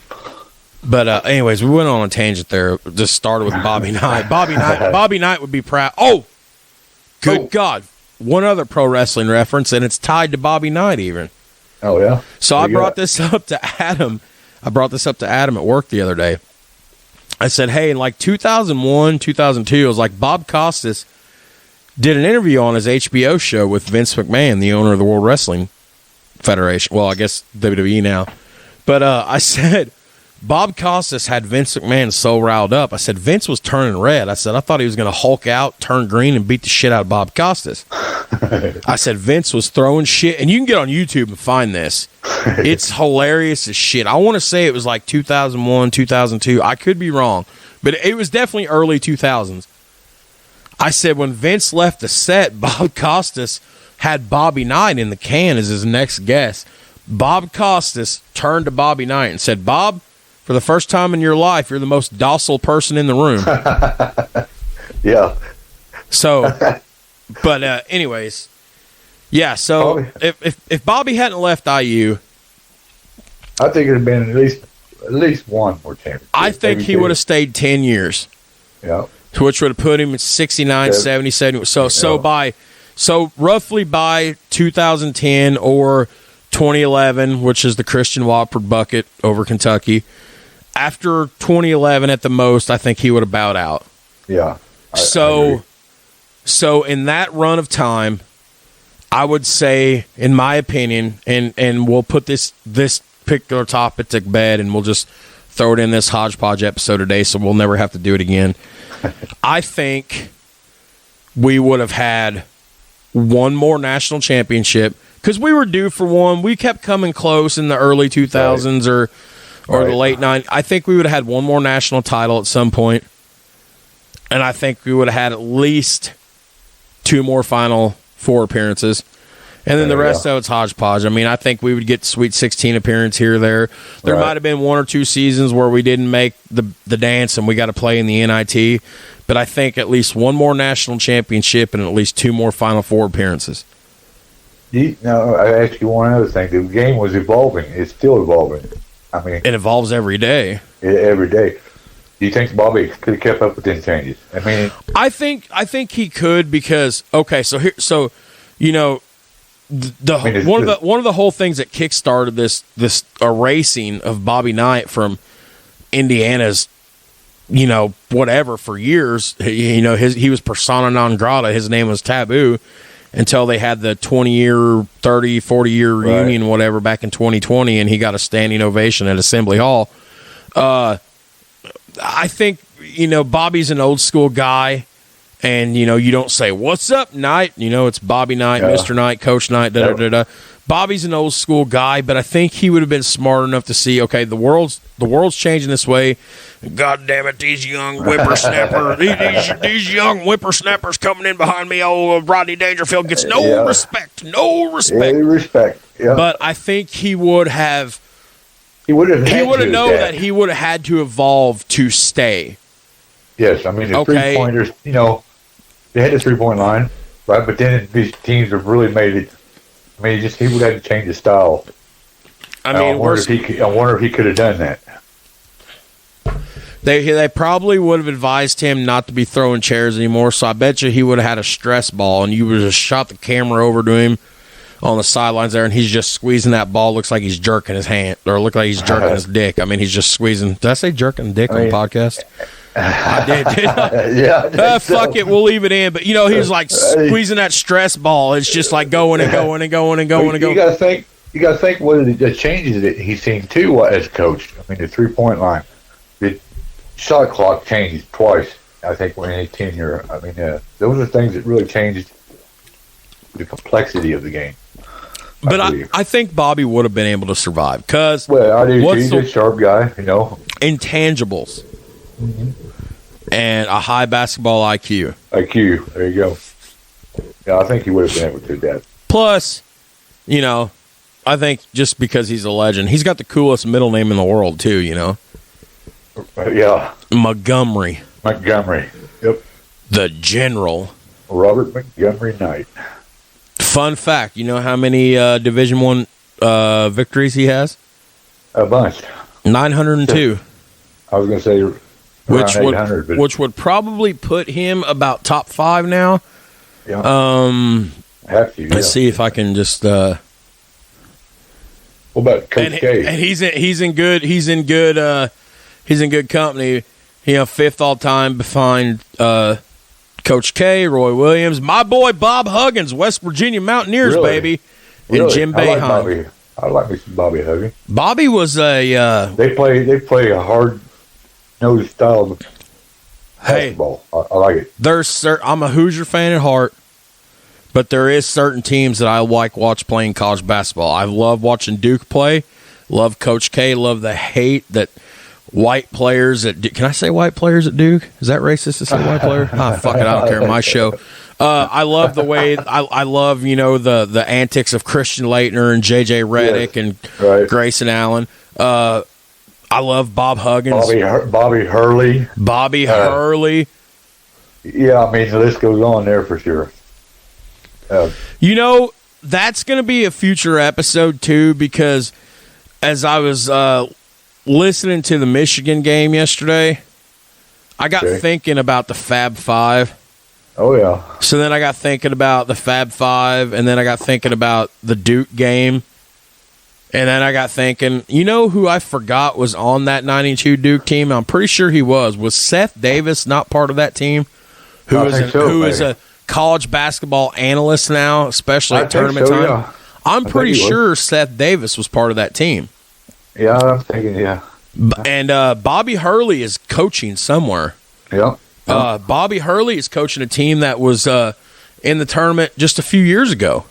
But anyways, we went on a tangent there. Just started with Bobby Knight. Bobby Knight would be proud. Oh, good God. One other pro wrestling reference, and it's tied to Bobby Knight even. Oh yeah. So What I you brought got? this up to Adam. I brought this up to Adam at work the other day. I said, hey, in like 2001, 2002, it was like Bob Costas did an interview on his HBO show with Vince McMahon, the owner of the World Wrestling Federation. Well, I guess WWE now. But I said, Bob Costas had Vince McMahon so riled up. I said, Vince was turning red. I said, I thought he was going to Hulk out, turn green, and beat the shit out of Bob Costas. I said, Vince was throwing shit. And you can get on YouTube and find this. It's hilarious as shit. I want to say it was like 2001, 2002. I could be wrong. But it was definitely early 2000s. I said, when Vince left the set, Bob Costas had Bobby Knight in the can as his next guest. Bob Costas turned to Bobby Knight and said, Bob, for the first time in your life, you're the most docile person in the room. Yeah. So, but anyways, yeah. So if Bobby hadn't left IU, I think it'd have been at least one more championship. I think Maybe he two. would have stayed 10 years, Yeah. which would have put him at 69, 70, 70. So roughly by 2010 or 2011, which is the Christian Watford bucket over Kentucky. After 2011 at the most, I think he would have bowed out. Yeah. I So agree. in that run of time, I would say, in my opinion, and we'll put this particular topic to bed, and we'll just throw it in this hodgepodge episode today, so we'll never have to do it again. I think we would have had one more national championship because we were due for one. We kept coming close in the early 2000s or the late 90s. I think we would have had one more national title at some point, and I think we would have had at least two more Final Four appearances. And then the rest of it's hodgepodge. I mean, I think we would get Sweet 16 appearance here or there. There might have been one or two seasons where we didn't make the dance and we got to play in the NIT. But I think at least one more national championship and at least two more Final Four appearances. Now, I ask you one other thing. The game was evolving. It's still evolving. I mean, it evolves every day. Every day. Do you think Bobby could have kept up with these changes? I mean, I think he could because one of the whole things that kickstarted this erasing of Bobby Knight from Indiana's whatever for years. He was persona non grata. His name was taboo until they had the 20-year, 30, 40-year reunion, whatever, back in 2020, and he got a standing ovation at Assembly Hall. I think Bobby's an old school guy. And, you don't say, "What's up, Knight?" It's Bobby Knight, Mr. Knight, Coach Knight, da-da-da-da. Bobby's an old school guy, but I think he would have been smart enough to see, okay, the world's changing this way. God damn it, these young whippersnappers, these young whippersnappers coming in behind me. Oh, Rodney Dangerfield gets no respect. No respect. Yeah. But I think he would have known that he would have had to evolve to stay. Yes, I mean, the three-pointers, they had the three-point line, right? But then these teams have really made it. I mean, he would have to change his style. I wonder if he could have done that. They probably would have advised him not to be throwing chairs anymore, so I bet you he would have had a stress ball, and you would have shot the camera over to him on the sidelines there, and he's just squeezing that ball. Looks like he's jerking his hand, or look like he's jerking his dick. I mean, he's just squeezing. Did I say jerking dick on the podcast? I did. Yeah. Fuck it, we'll leave it in. But he was like squeezing that stress ball. It's just like going and going and going and going and going. You got to think what the changes that he's seen too as coach. I mean, the 3-point line, the shot clock changed twice. I think when he tenure. I mean, those are things that really changed the complexity of the game. But I think Bobby would have been able to survive because he's a sharp guy. Intangibles. Mm-hmm. And a high basketball IQ. There you go. Yeah, I think he would have been able to do that. Plus, I think just because he's a legend, he's got the coolest middle name in the world, too, Yeah. Montgomery. Yep. The General. Robert Montgomery Knight. Fun fact, you know how many Division I victories he has? A bunch. 902. I was going to say which would probably put him about top 5 now. Yeah. Let's see if I can just. What about Coach K? And he's in good company. 5th all time behind Coach K, Roy Williams, my boy Bob Huggins, West Virginia Mountaineers, baby, and Jim Boeheim. I like me some Bobby Huggins. Bobby was a. They play a hard. Nosed style of basketball. I like it. I'm a Hoosier fan at heart, but there is certain teams that I watch playing college basketball. I love watching Duke play. Love Coach K. Love the hate that white players at Duke. Can I say white players at Duke? Is that racist to say white player? Fuck it. I don't care. My show. I love the way I love the antics of Christian Laettner and J.J. Redick and Grayson Allen. I love Bob Huggins. Bobby Hurley. Hurley. Yeah, I mean, the list goes on there for sure. That's going to be a future episode, too, because as I was listening to the Michigan game yesterday, I got thinking about the Fab Five. Oh, yeah. So then I got thinking about the Fab Five, and then I got thinking about the Duke game. And then I got thinking, who I forgot was on that 92 Duke team? I'm pretty sure he was. Was Seth Davis not part of that team? Who is a college basketball analyst now, especially at tournament time. Yeah. I'm pretty sure Seth Davis was part of that team. Yeah, I'm thinking, yeah. And Bobby Hurley is coaching somewhere. Yeah. Bobby Hurley is coaching a team that was in the tournament just a few years ago.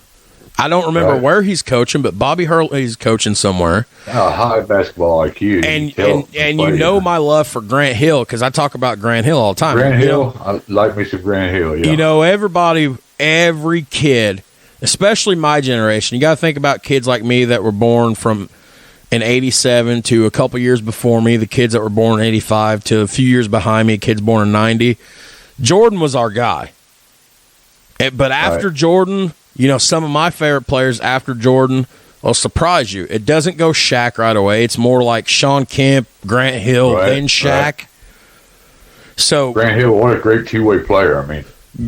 I don't remember where he's coaching, but Bobby Hurley is coaching somewhere. High basketball IQ. And you know my love for Grant Hill, because I talk about Grant Hill all the time. Grant Hill, I like me some Grant Hill, yeah. You know, every kid, especially my generation, you got to think about kids like me that were born from in 87 to a couple years before me, the kids that were born in 85 to a few years behind me, kids born in 90. Jordan was our guy. But after Jordan, you know, some of my favorite players after Jordan will surprise you. It doesn't go Shaq right away. It's more like Sean Kemp, Grant Hill, then Shaq. Right. So Grant Hill, what a great two-way player. I mean,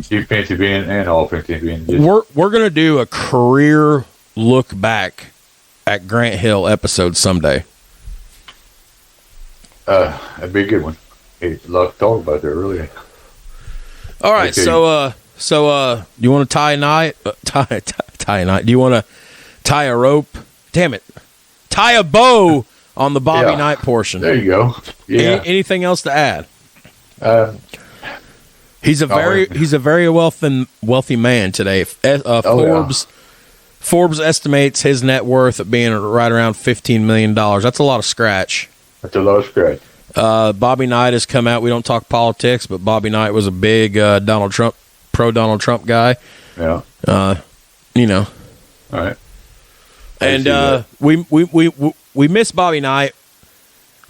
defensive end and offensive end. We're going to do a career look back at Grant Hill episode someday. That'd be a good one. A lot to talk about there, really. All right, okay. So, do you want to tie a knot? Tie a knot. Do you want to tie a rope? Damn it! Tie a bow on the Bobby Knight portion. There you go. Yeah. Anything else to add? He's a very wealthy man today. Forbes estimates his net worth at being right around $15 million. That's a lot of scratch. That's a lot of scratch. Bobby Knight has come out. We don't talk politics, but Bobby Knight was a big Donald Trump guy. Yeah. You know. All right. And we miss Bobby Knight.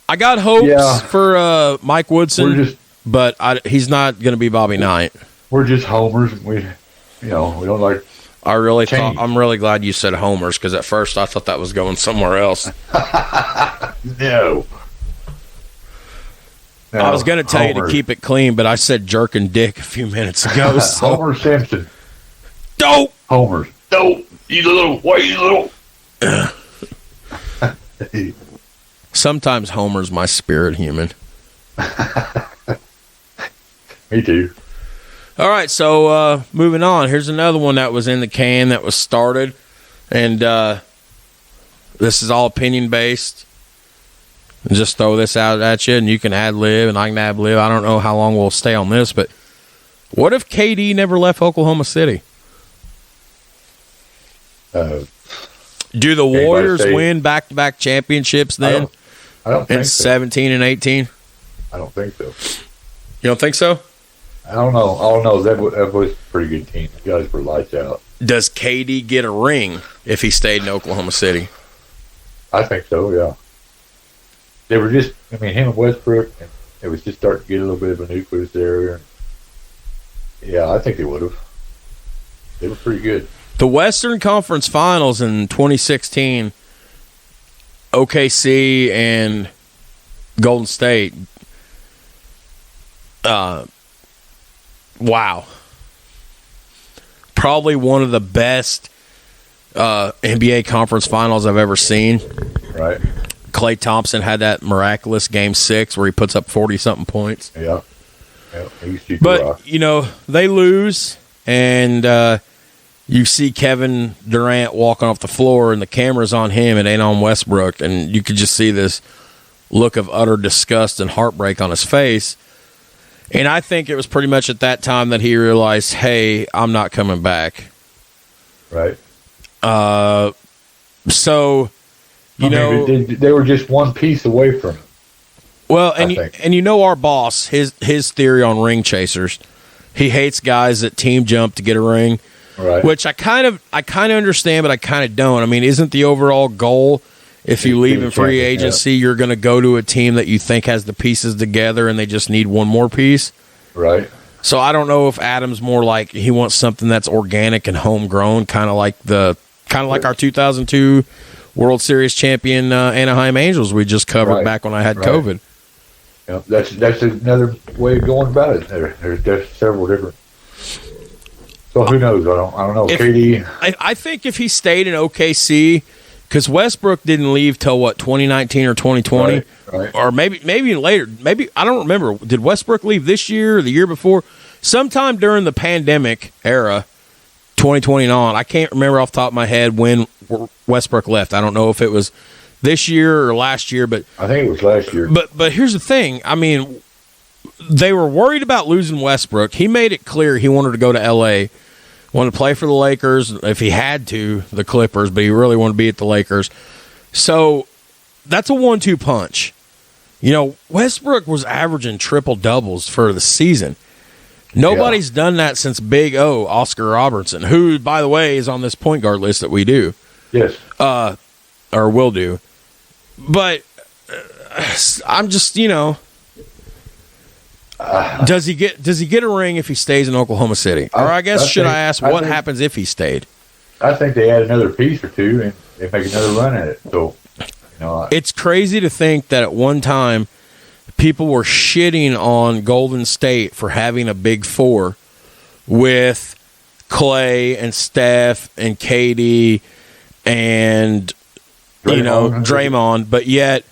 I got hopes for Mike Woodson, but he's not going to be Bobby Knight. We're just homers. We don't like. I'm really glad you said homers, because at first I thought that was going somewhere else. No. I was going to tell you to keep it clean, but I said jerk and dick a few minutes ago. So. Homer Simpson. Dope. Homers. Dope. You little. Sometimes Homer's my spirit human. Me too. All right, so moving on. Here's another one that was in the can that was started, and this is all opinion-based. Just throw this out at you, and you can ad-lib, and I can ad-lib. I don't know how long we'll stay on this, but what if KD never left Oklahoma City? Do the Warriors win back-to-back championships then? I don't think so. 17 and 18? I don't think so. You don't think so? I don't know. That was a pretty good team. The guys were lights out. Does KD get a ring if he stayed in Oklahoma City? I think so, yeah. They were just, him and Westbrook, and it was just starting to get a little bit of a nucleus there. Yeah, I think they would have. They were pretty good. The Western Conference Finals in 2016, OKC and Golden State. Wow. Probably one of the best NBA Conference Finals I've ever seen. Right. Klay Thompson had that miraculous Game 6 where he puts up 40-something points. Yeah. But, they lose, and you see Kevin Durant walking off the floor, and the camera's on him, it ain't on Westbrook, and you could just see this look of utter disgust and heartbreak on his face. And I think it was pretty much at that time that he realized, hey, I'm not coming back. Right. So, they were just one piece away from it. Well, and our boss, his theory on ring chasers, he hates guys that team jump to get a ring. Right. Which I kind of understand, but I kind of don't. Isn't the overall goal, if you leave in free agency, you're going to go to a team that you think has the pieces together and they just need one more piece? Right. So I don't know if Adam's more like he wants something that's organic and homegrown, kind of like our 2002 World Series champion Anaheim Angels we just covered back when I had COVID. Yeah, that's another way of going about it. There's several different. So who knows? I don't know. KD. I think if he stayed in OKC, because Westbrook didn't leave till what 2019 or 2020, Right. or maybe later. Maybe I don't remember. Did Westbrook leave this year or the year before? Sometime during the pandemic era, 2020 on. I can't remember off the top of my head when Westbrook left. I don't know if it was this year or last year, but I think it was last year. But here's the thing. I mean, they were worried about losing Westbrook. He made it clear he wanted to go to L.A., wanted to play for the Lakers if he had to, the Clippers, but he really wanted to be at the Lakers. So that's a 1-2 punch. You know, Westbrook was averaging triple-doubles for the season. Nobody's done that since Big O, Oscar Robertson, who, by the way, is on this point guard list that we do. Yes. Or will do. But I'm just, you know, does he get a ring if he stays in Oklahoma City? Or I guess I ask what happens if he stayed? I think they add another piece or two and they make another run at it. So, you know, it's crazy to think that at one time people were shitting on Golden State for having a big four with Clay and Steph and KD and Draymond, but yet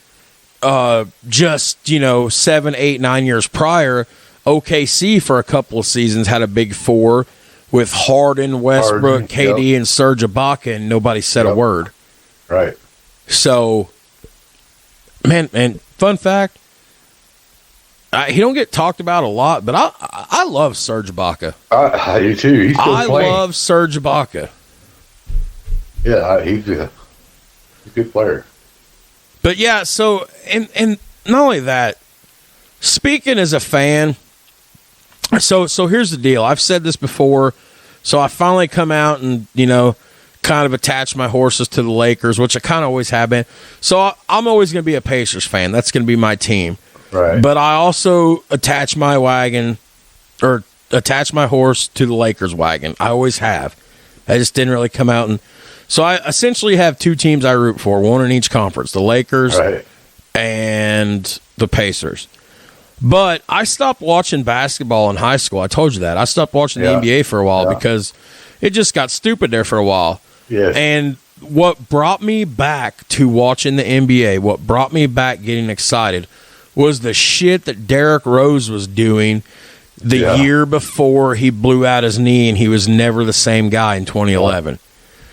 just 7, 8, 9 years prior, OKC for a couple of seasons had a big four with Harden, Westbrook, KD, and Serge Ibaka, and nobody said a word. Right. So, man, and fun fact, he don't get talked about a lot, but I love Serge Ibaka. I do too. He's still playing. Love Serge Ibaka. Yeah, he's a good player. But yeah, so and not only that, speaking as a fan, so here's the deal. I've said this before, so I finally come out and kind of attach my horses to the Lakers, which I kind of always have been. So I'm always going to be a Pacers fan. That's going to be my team. Right. But I also attach my horse to the Lakers wagon. I always have. I just didn't really come out and. So I essentially have two teams I root for, one in each conference, the Lakers and the Pacers. But I stopped watching basketball in high school. I told you that. I stopped watching the NBA for a while because it just got stupid there for a while. Yes. And what brought me back to watching the NBA, what brought me back getting excited, was the shit that Derrick Rose was doing the year before he blew out his knee and he was never the same guy in 2011.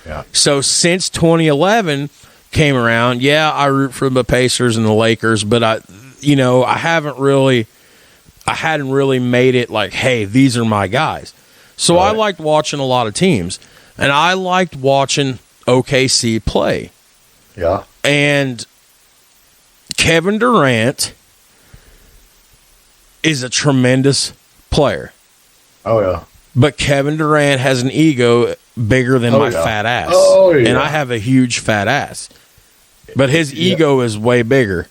Yeah. So since 2011 came around, I root for the Pacers and the Lakers, but I hadn't really made it like, hey, these are my guys. So I liked watching a lot of teams, and I liked watching OKC play. Yeah. And Kevin Durant is a tremendous player. Oh, yeah. But Kevin Durant has an ego bigger than my fat ass. Oh, yeah. And I have a huge fat ass. But his ego is way bigger.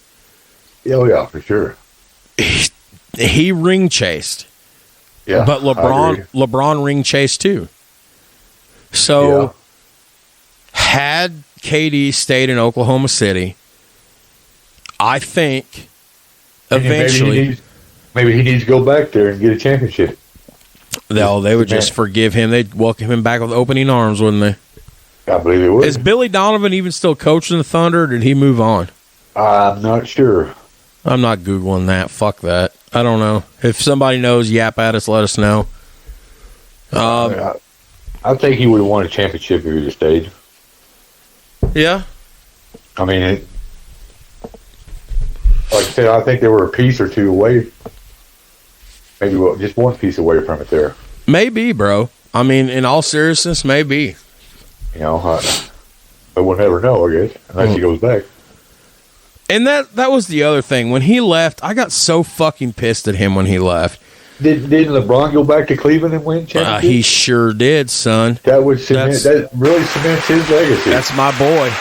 Oh, yeah, for sure. He ring chased. Yeah. But LeBron ring chased too. So had KD stayed in Oklahoma City, I think eventually maybe he needs to go back there and get a championship. They would just forgive him. They'd welcome him back with opening arms, wouldn't they? I believe they would. Is Billy Donovan even still coaching the Thunder, or did he move on? I'm not sure. I'm not Googling that. Fuck that. I don't know. If somebody knows, yap at us, let us know. I think he would have won a championship if he would have stayed. Yeah? I mean, like I said, I think they were a piece or two away. Maybe just one piece away from it there. Maybe, bro. I mean, in all seriousness, maybe. I will never know, I guess, unless he goes back. And that was the other thing. When he left, I got so fucking pissed at him when he left. Didn't LeBron go back to Cleveland and win championship? He sure did, son. That really cements his legacy. That's my boy.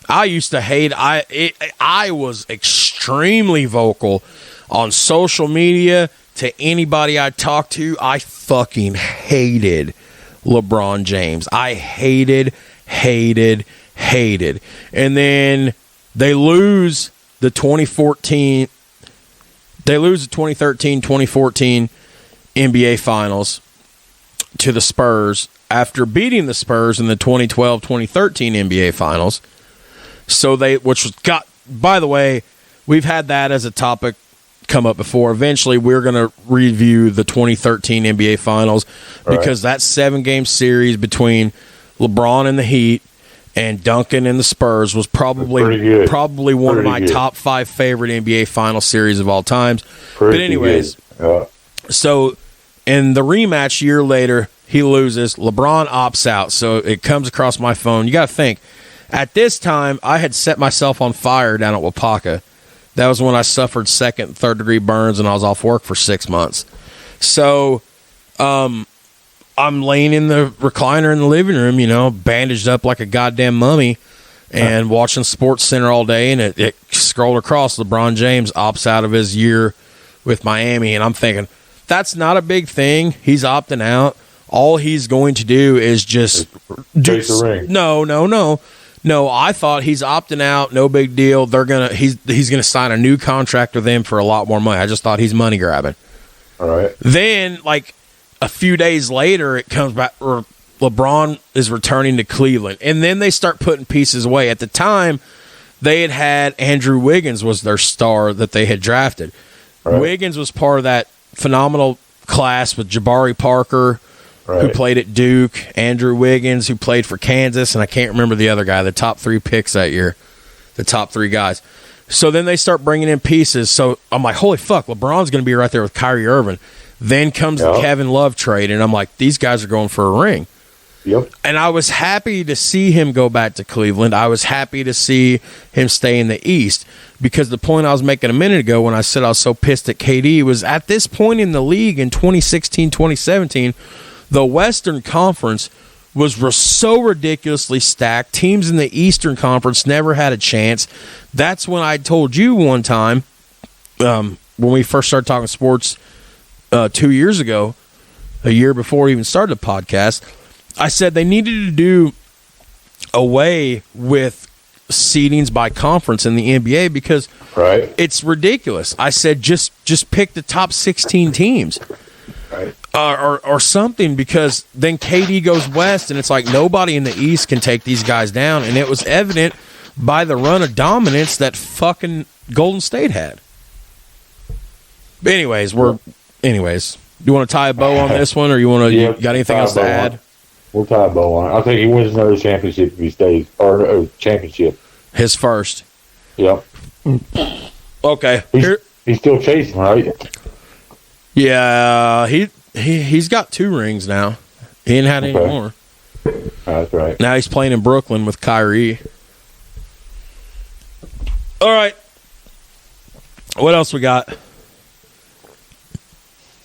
I used to hate. I was extremely vocal on social media to anybody I talked to. I fucking hated LeBron James. I hated. And then they lose the 2014. They lose the 2013-2014 NBA Finals to the Spurs after beating the Spurs in the 2012-2013 NBA Finals. So which was by the way, we've had that as a topic come up before. Eventually, we're going to review the 2013 NBA Finals because that 7-game series between LeBron and the Heat and Duncan and the Spurs was probably one of my top 5 favorite NBA Final series of all times. But anyways, so in the rematch year later, he loses. LeBron opts out, so it comes across my phone. You got to think, at this time, I had set myself on fire down at Wapaka. That was when I suffered 2nd and 3rd degree burns, and I was off work for 6 months. So I'm laying in the recliner in the living room, bandaged up like a goddamn mummy, and watching Sports Center all day, and it scrolled across. LeBron James opts out of his year with Miami, and I'm thinking, that's not a big thing. He's opting out. All he's going to do is just chase the ring. No, I thought he's opting out, no big deal. He's gonna sign a new contract with them for a lot more money. I just thought he's money grabbing. All right. Then, like a few days later, it comes back. LeBron is returning to Cleveland, and then they start putting pieces away. At the time, they had Andrew Wiggins was their star that they had drafted. Right. Wiggins was part of that phenomenal class with Jabari Parker, who played at Duke, Andrew Wiggins, who played for Kansas, and I can't remember the other guy, the top 3 picks that year, the top 3 guys. So then they start bringing in pieces. So I'm like, holy fuck, LeBron's going to be right there with Kyrie Irving. Then comes the Kevin Love trade, and I'm like, these guys are going for a ring. Yep. And I was happy to see him go back to Cleveland. I was happy to see him stay in the East, because the point I was making a minute ago when I said I was so pissed at KD was at this point in the league in 2016, 2017, the Western Conference was so ridiculously stacked. Teams in the Eastern Conference never had a chance. That's when I told you one time, when we first started talking sports 2 years ago, a year before we even started the podcast, I said they needed to do away with seedings by conference in the NBA because it's ridiculous. I said just pick the top 16 teams. Right. Or something, because then KD goes west, and it's like nobody in the East can take these guys down, and it was evident by the run of dominance that fucking Golden State had. But anyways, do you want to tie a bow on this one, or you got anything else to add? We'll tie a bow on it. I think he wins another championship if he stays, or championship. His first. Yep. Okay. He's still chasing, right? Yeah, he's got 2 rings now. He ain't had any more. That's right. Now he's playing in Brooklyn with Kyrie. All right. What else we got?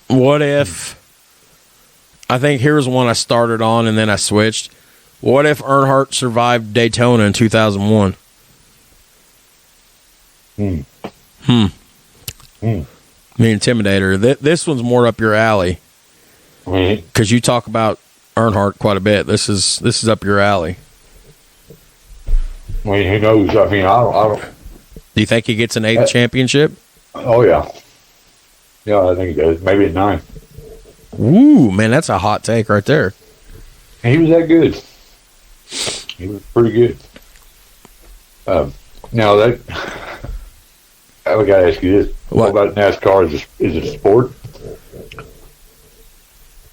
What if... I think here's one I started on and then I switched. What if Earnhardt survived Daytona in 2001? The Intimidator. This one's more up your alley because you talk about Earnhardt quite a bit. This is up your alley. I mean, who knows? I mean, I don't. Do you think he gets an 8th championship? Oh yeah, I think he does. Maybe a 9. Ooh, man, that's a hot take right there. And he was that good. He was pretty good. Now that. I got to ask you this. What about NASCAR? Is it a sport?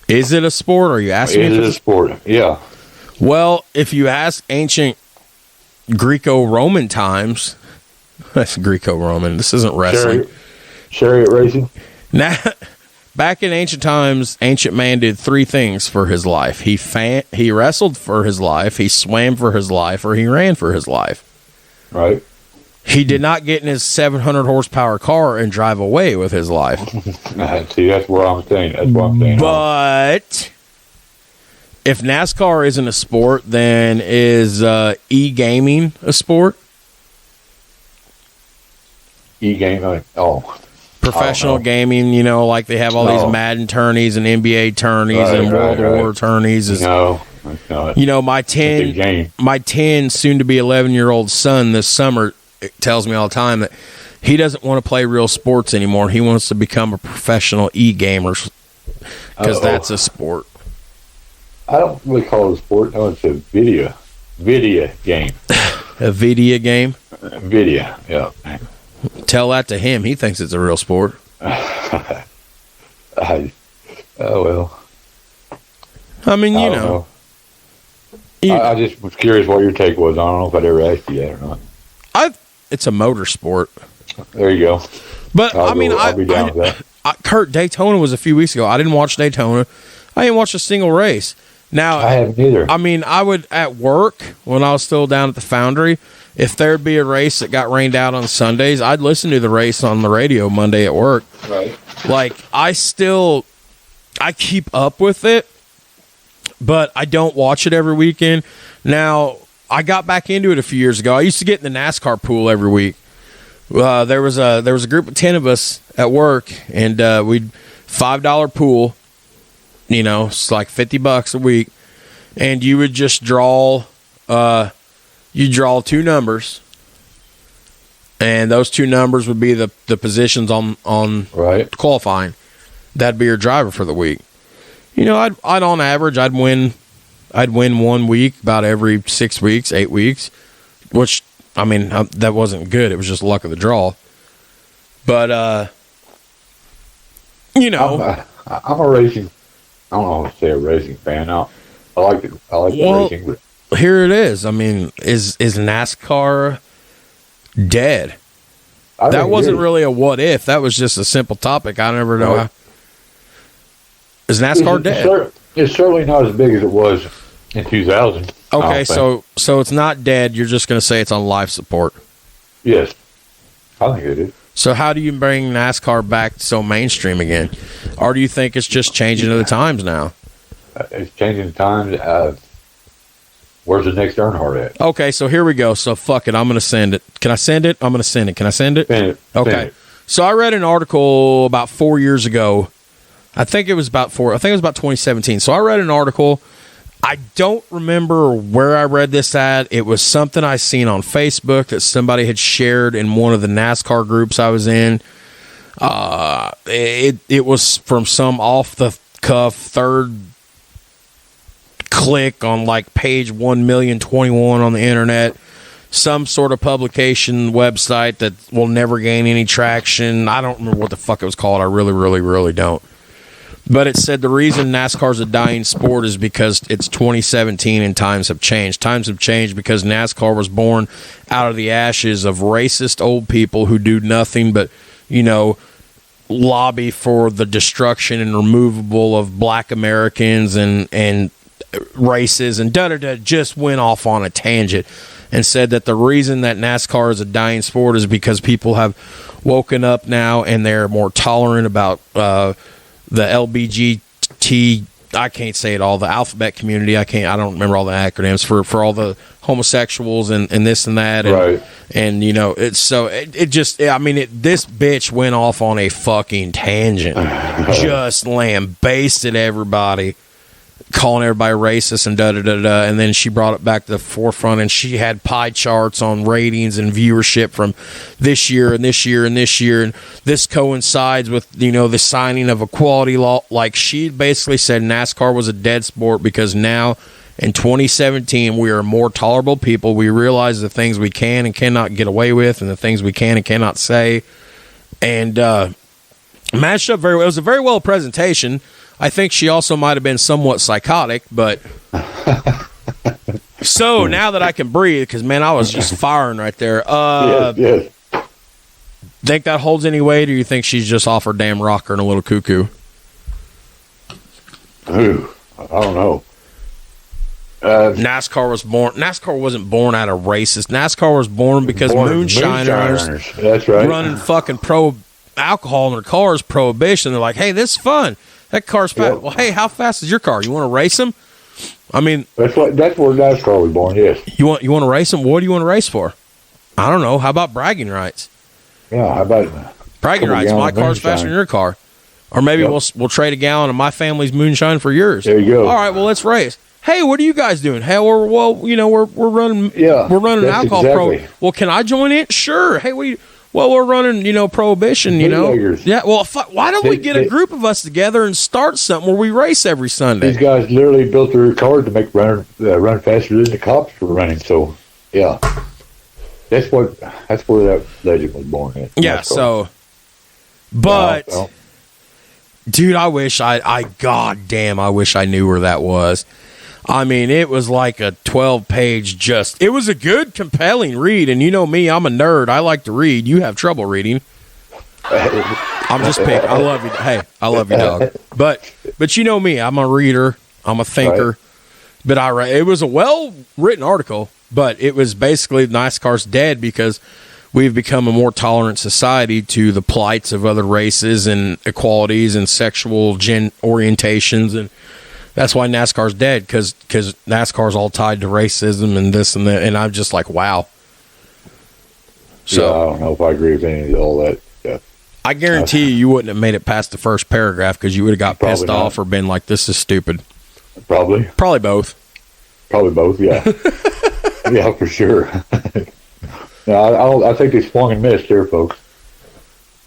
Is it a sport? Are you asking me? Is it a sport? Yeah. Well, if you ask ancient Greco-Roman times, that's Greco-Roman. This isn't wrestling. Chariot racing? Now, back in ancient times, ancient man did 3 things for his life. He wrestled for his life, he swam for his life, or he ran for his life. Right. He did not get in his 700 horsepower car and drive away with his life. See, that's where I'm saying. That's what I'm saying. But if NASCAR isn't a sport, then is e-gaming a sport? E-gaming? Oh. Professional gaming, like they have all these Madden tourneys and NBA tourneys and World War tourneys. No. My 10, soon to be 11-year-old son this summer tells me all the time that he doesn't want to play real sports anymore. He wants to become a professional e-gamer because that's a sport. I don't really call it a sport. No, it's a video game. A video game. Video, yeah. Tell that to him. He thinks it's a real sport. Oh well. I mean, I don't know. I just was curious what your take was. I don't know if I'd ever asked you that or not. It's a motorsport. There you go. But I'll be down with that. Kurt, Daytona was a few weeks ago. I didn't watch Daytona. I didn't watch a single race. Now, I haven't either. I mean, I would, at work, when I was still down at the foundry, if there'd be a race that got rained out on Sundays, I'd listen to the race on the radio Monday at work. Right. Like, I keep up with it, but I don't watch it every weekend. Now, I got back into it a few years ago. I used to get in the NASCAR pool every week. There was a group of 10 of us at work, and we'd $5 pool. You know, it's like $50 a week, and you would just draw. You draw two numbers, and those two numbers would be the positions on right. qualifying. That'd be your driver for the week. You know, I'd on average I'd win 1 week about every 6 weeks, 8 weeks, which I mean that wasn't good. It was just luck of the draw. But you know, I'm a racing. I don't know if I say a racing fan. I like it. I like the racing. But here it is. I mean, is NASCAR dead? That wasn't really a what if. That was just a simple topic. I never know. How. Is NASCAR dead? It's certainly not as big as it was in 2000. Okay, so it's not dead. You're just going to say it's on life support. Yes, I think it is. So how do you bring NASCAR back so mainstream again? Or do you think it's just changing to the times now? It's changing the times. Where's the next Earnhardt at? Okay, so here we go. So fuck it. I'm going to send it. Can I send it? I'm going to send it. Can I send it? Send it. Okay. Send it. So I read an article about 4 years ago. I think it was about 2017. So I read an article. I don't remember where I read this at. It was something I seen on Facebook that somebody had shared in one of the NASCAR groups I was in. It was from some off the cuff third click on like page 1,021,021 on the internet. Some sort of publication website that will never gain any traction. I don't remember what the fuck it was called. I really, really, really don't. But it said the reason NASCAR is a dying sport is because it's 2017 and times have changed. Times have changed because NASCAR was born out of the ashes of racist old people who do nothing but, you know, lobby for the destruction and removal of black Americans and races and da-da-da, just went off on a tangent and said that the reason that NASCAR is a dying sport is because people have woken up now and they're more tolerant about the LBGT, I can't say it all, the alphabet community, I don't remember all the acronyms for all the homosexuals and this and that. And, right. And, you know, it's so, it just, I mean, this bitch went off on a fucking tangent. Just lambasted everybody, calling everybody racist and da-da-da-da, and then she brought it back to the forefront, and she had pie charts on ratings and viewership from this year and this year and this year, and this coincides with, you know, the signing of equality law. Like, she basically said NASCAR was a dead sport because now, in 2017, we are more tolerable people. We realize the things we can and cannot get away with and the things we can and cannot say. And Mashup very well. It was a very well presentation. I think she also might have been somewhat psychotic, but so now that I can breathe, because man, I was just firing right there. Yes. Think that holds any weight, or you think she's just off her damn rocker and a little cuckoo? Ooh, I don't know. NASCAR wasn't born out of racist. NASCAR was born because moonshiners. That's right. Running fucking alcohol in their cars, prohibition. They're like, hey, this is fun. That car's fast. Well, hey, how fast is your car? You want to race them? I mean, that's where NASCAR was born. Yes. You want to race them? What do you want to race for? I don't know. How about bragging rights? Yeah. How about bragging rights? My car's faster than your car, or maybe we'll trade a gallon of my family's moonshine for yours. There you go. All right. Well, let's race. Hey, what are you guys doing? Hey, we're running. Yeah. We're running alcohol pro. Well, can I join in? Sure. Hey, we're running, prohibition, Yeah, well, why don't we get a group of us together and start something where we race every Sunday? These guys literally built their car to make run faster than the cops were running, so, yeah. That's where that legend was born in. Yeah, NASCAR. so, but, Well, dude, I wish I wish I knew where that was. I mean, it was like a 12-page it was a good, compelling read, and you know me, I'm a nerd. I like to read. You have trouble reading. I'm just picking. I love you. Hey, I love you, dog. But you know me, I'm a reader. I'm a thinker. Right. But it was a well-written article, but it was basically NASCAR's dead because we've become a more tolerant society to the plights of other races and equalities and sexual orientations, and that's why NASCAR's dead, because NASCAR's all tied to racism and this and that, and I'm just like, wow. So yeah, I don't know if I agree with any of all that stuff. I guarantee you wouldn't have made it past the first paragraph because you would have got Probably pissed not. off or been like, this is stupid. Probably Both. Yeah. Yeah, for sure. No, I think they swung and missed there, folks.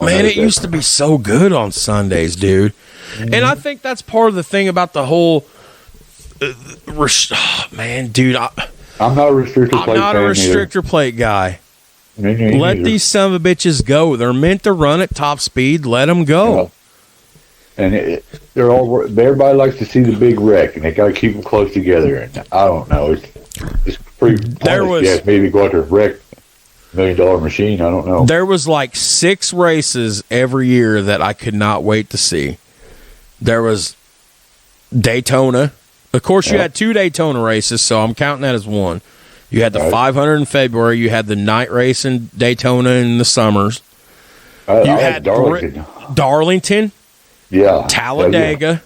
Man, it used to be so good on Sundays, dude. Mm-hmm. And I think that's part of the thing about the whole man, dude, I'm not a restrictor plate. I'm not a restrictor plate guy. Let these son of a bitches go. They're meant to run at top speed. Let them go. Yeah. And everybody likes to see the big wreck, and they got to keep them close together. And I don't know. It's pretty pointless. You ask me to go out there and wreck $1 million machine. I don't know. There was like 6 races every year that I could not wait to see. There was Daytona. Of course, you had 2 Daytona races, so I'm counting that as one. You had the 500 in February. You had the night race in Daytona in the summers. I had Darlington. Darlington. Yeah. Talladega.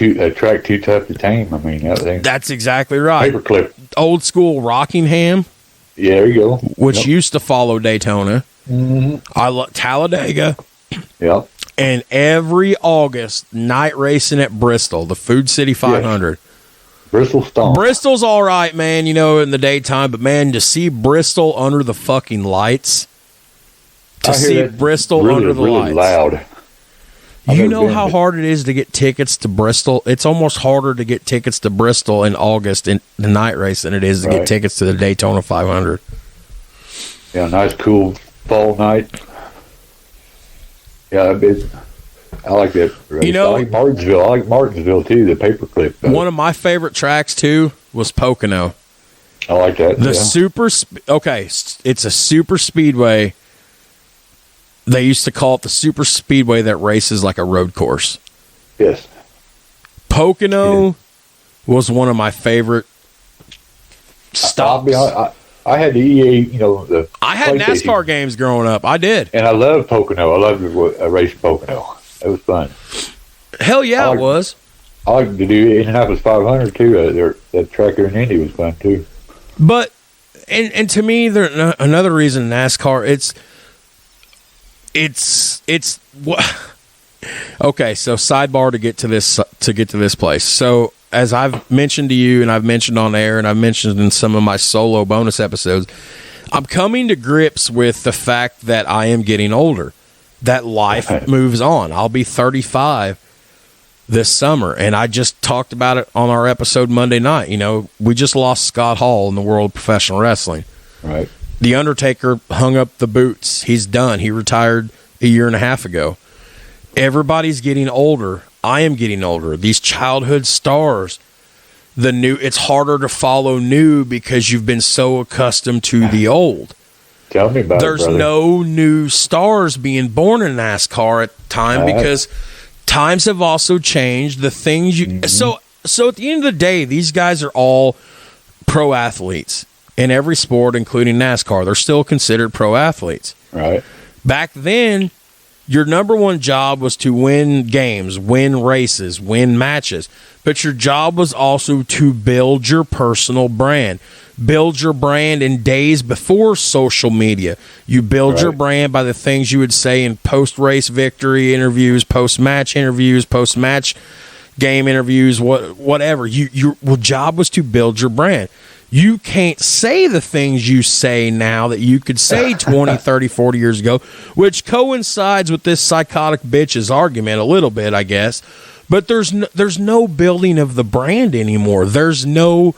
A track too tough to tame. I mean, that thing. That's exactly right. Paperclip. Old school Rockingham. Yeah, there you go. Which used to follow Daytona. Mm-hmm. I love Talladega. Yeah. And every August, night racing at Bristol, the Food City 500. Yes. Bristol Stomp. Bristol's all right, man, in the daytime. But, man, to see Bristol under the fucking lights. To see Bristol really, under the really lights. Loud. You know how hard it is to get tickets to Bristol? It's almost harder to get tickets to Bristol in August in the night race than it is to get tickets to the Daytona 500. Yeah, nice cool fall night. Yeah, I like that race. I like Martinsville. I like Martinsville too, the paperclip. One of my favorite tracks too was Pocono. I like that. It's a super speedway. They used to call it the super speedway that races like a road course. Yes. Pocono was one of my favorite stops. I had the EA, I had NASCAR games growing up. I did. And I love Pocono. I love to race Pocono. It was fun. Hell yeah, it was. I like to do Indianapolis 500 too. That track there in Indy was fun too. But, and to me, another reason NASCAR, it's what. Okay, so sidebar to get to this place. So as I've mentioned to you, and I've mentioned on air, and I've mentioned in some of my solo bonus episodes, I'm coming to grips with the fact that I am getting older. That life moves on. I'll be 35 this summer, and I just talked about it on our episode Monday night. We just lost Scott Hall in the world of professional wrestling. Right. The Undertaker hung up the boots. He's done. He retired a year and a half ago. Everybody's getting older. I am getting older. These childhood stars, it's harder to follow new because you've been so accustomed to the old. Tell me about There's it, brother. no new stars being born in NASCAR at the time because times have also changed. The things so at the end of the day, these guys are all pro athletes in every sport, including NASCAR. They're still considered pro athletes. Right. Back then, your number one job was to win games, win races, win matches. But your job was also to build your personal brand. Build your brand in days before social media. You build your brand by the things you would say in post-race victory interviews, post-match interviews, post-match game interviews, whatever. Your job was to build your brand. You can't say the things you say now that you could say 20, 30, 40 years ago, which coincides with this psychotic bitch's argument a little bit, I guess. But there's no building of the brand anymore. There's no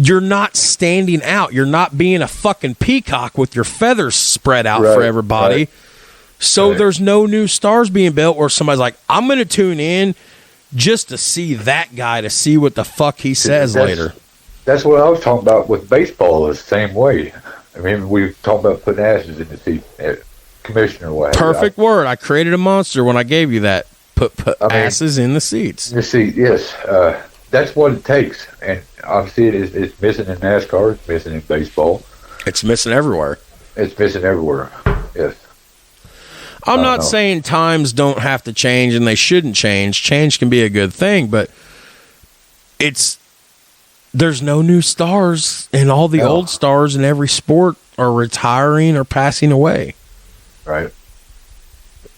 you're not standing out. You're not being a fucking peacock with your feathers spread out for everybody. Right. So there's no new stars being built where somebody's like, I'm going to tune in just to see that guy, to see what the fuck he says later. That's what I was talking about with baseball, the same way. I mean, we talked about putting asses in the seat, commissioner. What? Perfect word. I created a monster when I gave you that. Put asses in the seats. The seat, yes. That's what it takes. And obviously it's missing in NASCAR. It's missing in baseball. It's missing everywhere. It's missing everywhere, yes. I'm not saying times don't have to change and they shouldn't change. Change can be a good thing, but there's no new stars, and all the old stars in every sport are retiring or passing away. Right.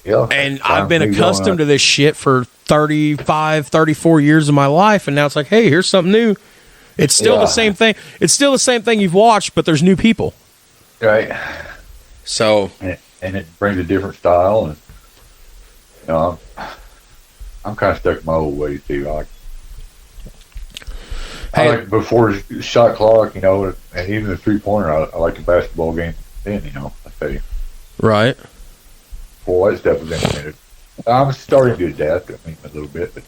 Yeah. And I've been accustomed to this shit for 35, 34 years of my life, and now it's like, hey, here's something new. It's still the same thing. It's still the same thing you've watched, but there's new people. Right. So... And it brings a different style, and I'm kind of stuck in my old ways too. I like before shot clock, and even the 3-pointer. I like the basketball game then, I tell you. Right. Boy, that stuff was implemented. I'm starting to adapt. I mean, a little bit, but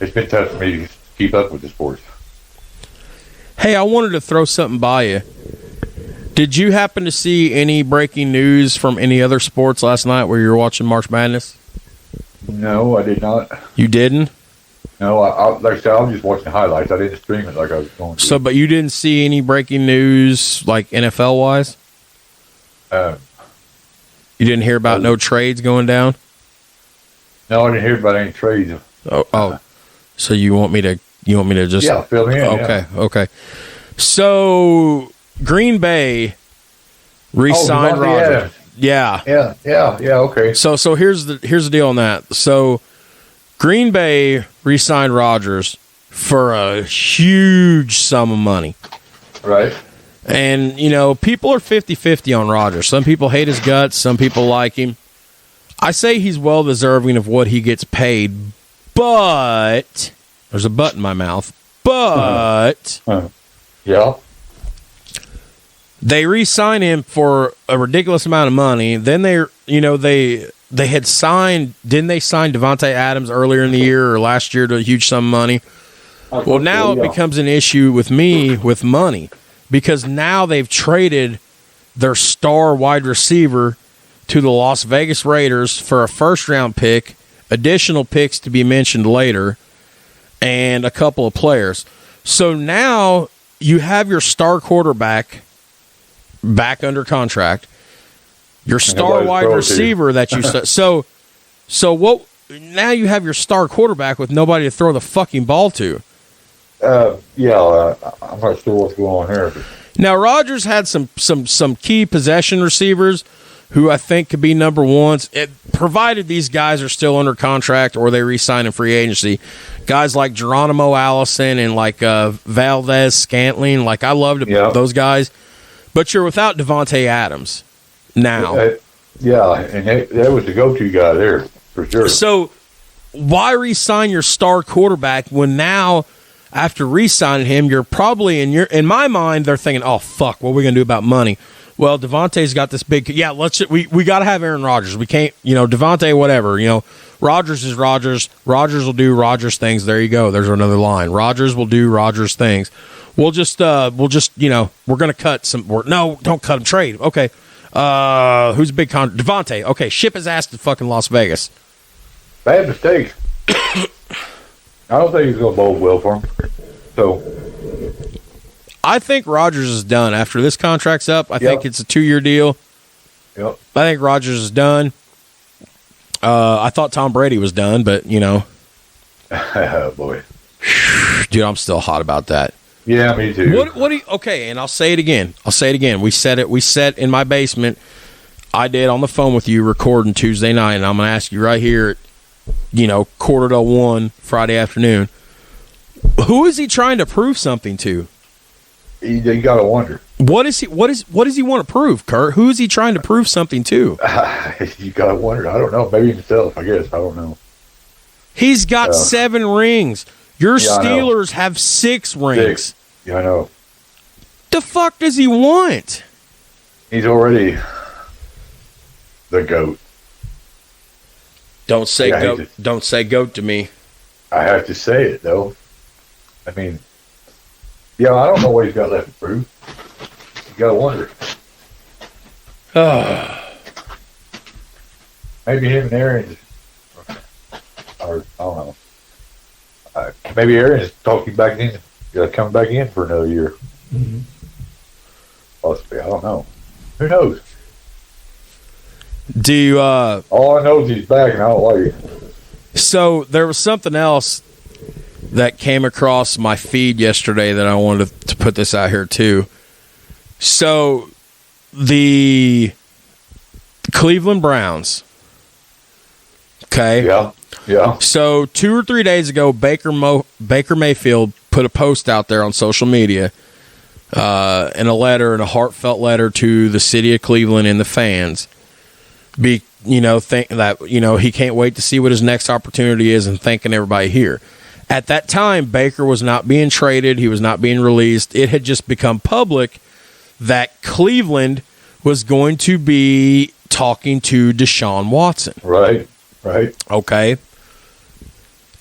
it's been tough for me to keep up with the sports. Hey, I wanted to throw something by you. Did you happen to see any breaking news from any other sports last night where you were watching March Madness? No, I did not. You didn't? No, like I said, I was just watching the highlights. I didn't stream it like I was going to. So, but you didn't see any breaking news, like NFL-wise? You didn't hear about no trades going down? No, I didn't hear about any trades. Oh. So you want me to just... Yeah, fill me in. Okay. So... Green Bay re-signed Rodgers. Yeah, okay. So here's the deal on that. So Green Bay re-signed Rodgers for a huge sum of money. Right. And, people are 50-50 on Rodgers. Some people hate his guts. Some people like him. I say he's well-deserving of what he gets paid, but... There's a but in my mouth. But... Yeah. They re-sign him for a ridiculous amount of money. Then they had signed. Didn't they sign Devontae Adams earlier in the year or last year to a huge sum of money? Well, now it becomes an issue with me with money because now they've traded their star wide receiver to the Las Vegas Raiders for a first-round pick, additional picks to be mentioned later, and a couple of players. So now you have your star quarterback back under contract, your star wide receiver that you so what? Now you have your star quarterback with nobody to throw the fucking ball to. I'm not sure what's going on here. Now Rodgers had some key possession receivers who I think could be number ones, provided these guys are still under contract or they re-sign in free agency. Guys like Geronimo Allison and like Valdez Scantling, like I loved those guys. But you're without Devontae Adams now. And that was the go-to guy there, for sure. So why re-sign your star quarterback when now, after re-signing him, you're probably, in my mind, they're thinking, oh, fuck, what are we going to do about money? Well, Devontae's got this big, we got to have Aaron Rodgers. We can't, Devontae, whatever, Rodgers is Rodgers. Rodgers will do Rodgers things. There you go. There's another line. Rodgers will do Rodgers things. We're going to cut some. No, don't cut him. Trade. Okay. Who's a big Devontae. Okay. Ship his ass to fucking Las Vegas. Bad mistake. I don't think he's going to bowl well for him. So. I think Rodgers is done after this contract's up. I think it's a 2-year deal. Yep. I think Rodgers is done. I thought Tom Brady was done, but Oh, boy. Dude, I'm still hot about that. Yeah, me too. Okay, and I'll say it again. We set in my basement. I did on the phone with you recording Tuesday night, and I'm going to ask you right here at, 1:45 Friday afternoon. Who is he trying to prove something to? You got to wonder. What does he want to prove, Kurt? Who is he trying to prove something to? You got to wonder. I don't know. Maybe himself, I guess. I don't know. He's got 7 rings. Your Steelers have 6 rings. 6. Yeah, I know. The fuck does he want? He's already the GOAT. Don't say Yeah, goat. Don't say goat to me. I have to say it, though. I mean, yeah, I don't know what he's got left to prove. You gotta wonder. Maybe him and Aaron, or I don't know. Maybe Aaron is talking back in, coming back in for another year. Mm-hmm. Possibly, I don't know. Who knows? Do you, All I know is he's back, and I don't like it. So there was something else that came across my feed yesterday that I wanted to put this out here too. So the Cleveland Browns. Okay. Yeah. So 2 or 3 days ago, Baker Mayfield put a post out there on social media, in a heartfelt letter to the city of Cleveland and the fans. Think that he can't wait to see what his next opportunity is, and thanking everybody here. At that time, Baker was not being traded. He was not being released. It had just become public that Cleveland was going to be talking to Deshaun Watson. Right. Okay.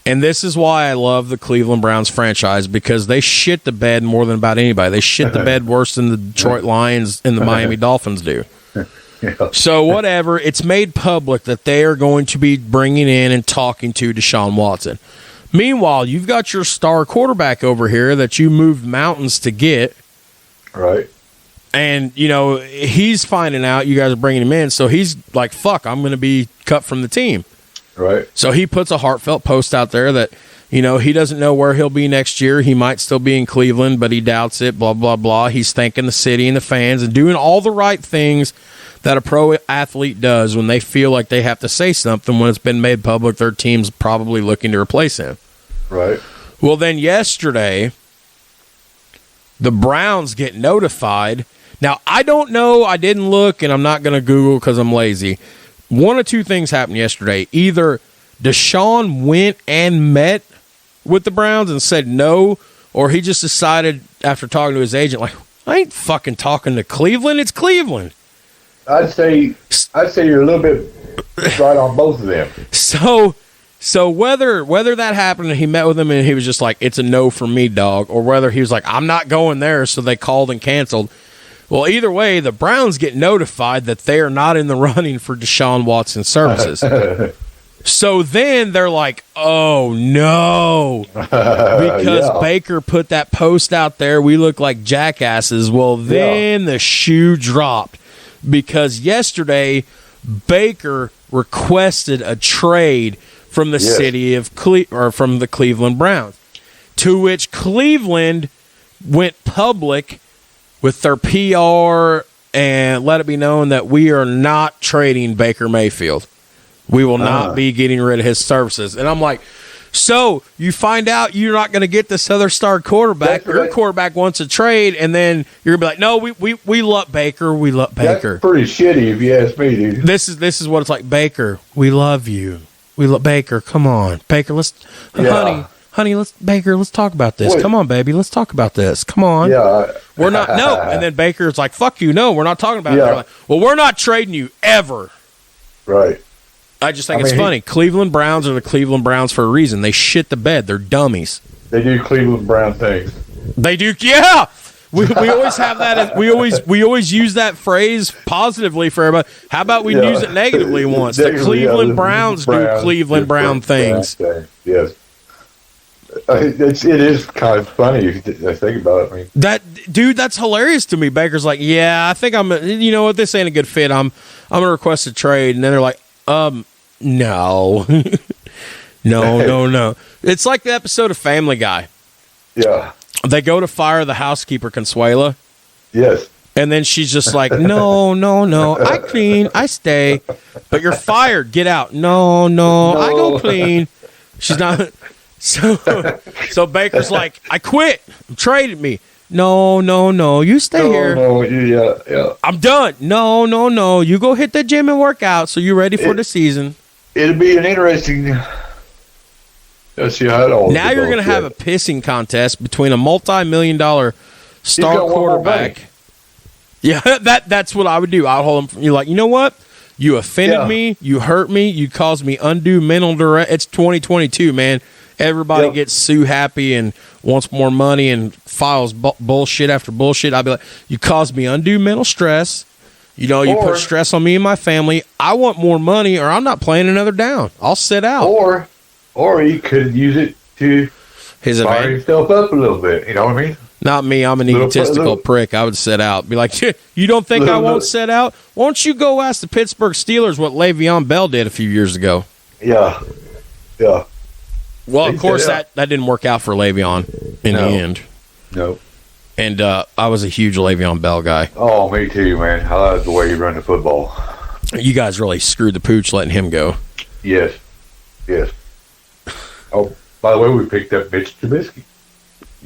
And this is why I love the Cleveland Browns franchise, because they shit the bed more than about anybody. They shit the bed worse than the Detroit Lions and the Miami Dolphins do. Yeah. So whatever, it's made public that they are going to be bringing in and talking to Deshaun Watson. Meanwhile, you've got your star quarterback over here that you moved mountains to get. Right. And, he's finding out you guys are bringing him in, so he's like, fuck, I'm going to be cut from the team. Right. So he puts a heartfelt post out there that, he doesn't know where he'll be next year. He might still be in Cleveland, but he doubts it, blah, blah, blah. He's thanking the city and the fans and doing all the right things that a pro athlete does when they feel like they have to say something when it's been made public their team's probably looking to replace him. Right. Well, then yesterday, the Browns get notified. Now, I don't know. I didn't look, and I'm not going to Google because I'm lazy. One of two things happened yesterday. Either Deshaun went and met with the Browns and said no, or he just decided after talking to his agent, like, I ain't fucking talking to Cleveland. It's Cleveland. I'd say you're a little bit right on both of them. So whether that happened and he met with him and he was just like, it's a no for me, dog, or whether he was like, I'm not going there, so they called and canceled. Well, either way, the Browns get notified that they are not in the running for Deshaun Watson's services. So then they're like, oh, no, because Baker put that post out there. We look like jackasses. Well, then the shoe dropped, because yesterday Baker requested a trade from the city of from the Cleveland Browns, to which Cleveland went public with their PR and let it be known that we are not trading Baker Mayfield. We will not be getting rid of his services. And I'm like, so you find out you're not going to get this other star quarterback. Your quarterback wants a trade, and then you're going to be like, no, we love Baker. We love Baker. That's pretty shitty if you ask me, dude. This is what it's like. Baker, we love you. We love Baker. Come on, Baker. Honey, let's talk about this. Wait. Come on, baby, let's talk about this. Come on. Yeah. We're not, no. And then Baker's like, fuck you, no, we're not talking about it. They're like, well, we're not trading you ever. Right. I just think it's funny. Cleveland Browns are the Cleveland Browns for a reason. They shit the bed. They're dummies. They do Cleveland Brown things. They do, yeah. We always have that. We always use that phrase positively for everybody. How about we use it negatively once? The Cleveland Browns do Cleveland Brown things. Yes. It is kind of funny if you think about it. I mean, that's hilarious to me. Baker's like, yeah, I think you know what, this ain't a good fit. I'm gonna request a trade, and then they're like, no, no. It's like the episode of Family Guy. Yeah. They go to fire the housekeeper Consuela. Yes. And then she's just like, no. I clean, I stay, but you're fired. Get out. No. I go clean. She's not. So Baker's like, I quit. Traded me. No. You stay here. No. Yeah. I'm done. No. You go hit the gym and work out so you're ready for the season. It'll be an interesting Let's see how it all Now you're going to have a pissing contest between a multi-million-dollar star quarterback. Yeah, that's what I would do. I'd hold him. You're like, you know what? You offended me. You hurt me. You caused me undue mental duress. It's 2022, man. Everybody gets sue happy and wants more money and files bullshit after bullshit. I'd be like, you caused me undue mental stress. You know, you put stress on me and my family. I want more money, or I'm not playing another down. I'll sit out. Or he could use it to fire himself up a little bit. You know what I mean? Not me. I'm an egotistical prick. I would sit out. Be like, you don't think I won't sit out? Why don't you go ask the Pittsburgh Steelers what Le'Veon Bell did a few years ago? Yeah. Well, of course, that didn't work out for Le'Veon in the end. No. And I was a huge Le'Veon Bell guy. Oh, me too, man. I love the way you run the football. You guys really screwed the pooch letting him go. Yes. Oh, by the way, we picked up Mitch Trubisky.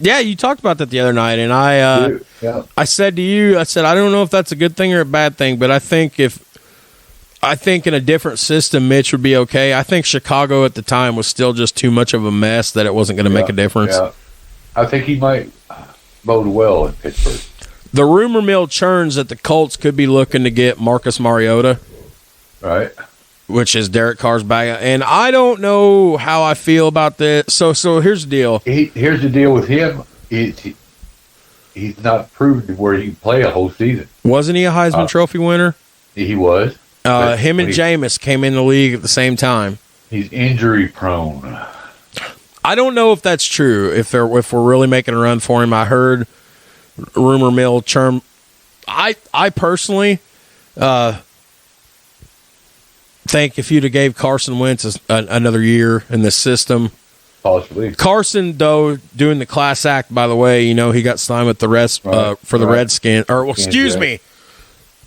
Yeah, you talked about that the other night, and I said to you, I don't know if that's a good thing or a bad thing, but I think in a different system, Mitch would be okay. I think Chicago at the time was still just too much of a mess that it wasn't going to make a difference. Yeah. I think he might bode well in Pittsburgh. The rumor mill churns that the Colts could be looking to get Marcus Mariota. Right. Which is Derek Carr's bag. And I don't know how I feel about this. So here's the deal. Here's the deal with him. He's not proven where he can play a whole season. Wasn't he a Heisman Trophy winner? He was. Him and Jameis came in the league at the same time. He's injury prone. I don't know if that's true. If we're really making a run for him, I heard rumor mill churn. I personally think if you'd have gave Carson Wentz another year in this system, possibly. Carson, though, doing the class act, by the way, you know, he got signed with the the Redskins. Or, excuse me,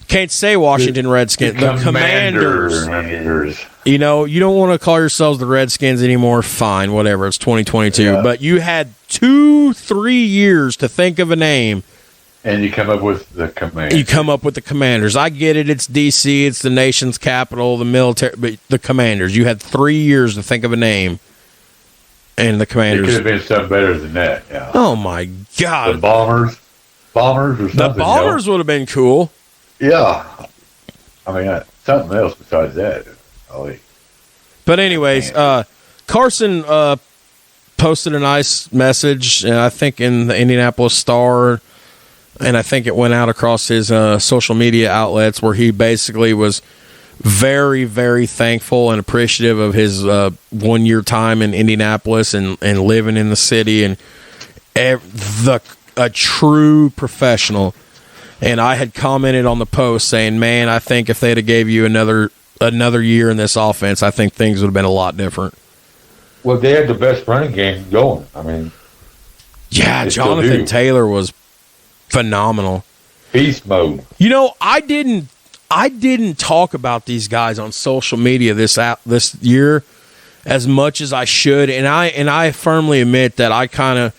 can't say Washington Redskins. The Commanders. You know, you don't want to call yourselves the Redskins anymore. Fine, whatever. It's 2022. Yeah. But you had 2-3 years to think of a name. And you come up with the Commanders. I get it. It's D.C. It's the nation's capital, the military. But the Commanders. You had 3 years to think of a name. And the Commanders. It could have been something better than that. Yeah. Oh, my God. The Bombers or something. The Bombers would have been cool. Yeah. I mean, something else besides that. But anyways, Carson posted a nice message, I think, in the Indianapolis Star, and I think it went out across his social media outlets, where he basically was very, very thankful and appreciative of his 1 year time in Indianapolis and living in the city, and a true professional. And I had commented on the post saying, man, I think if they'd have gave you another year in this offense, I think things would have been a lot different. Well, they had the best running game going. I mean, yeah, Jonathan Taylor was phenomenal. Beast mode. You know, I didn't talk about these guys on social media this year as much as I should, and I firmly admit that I kind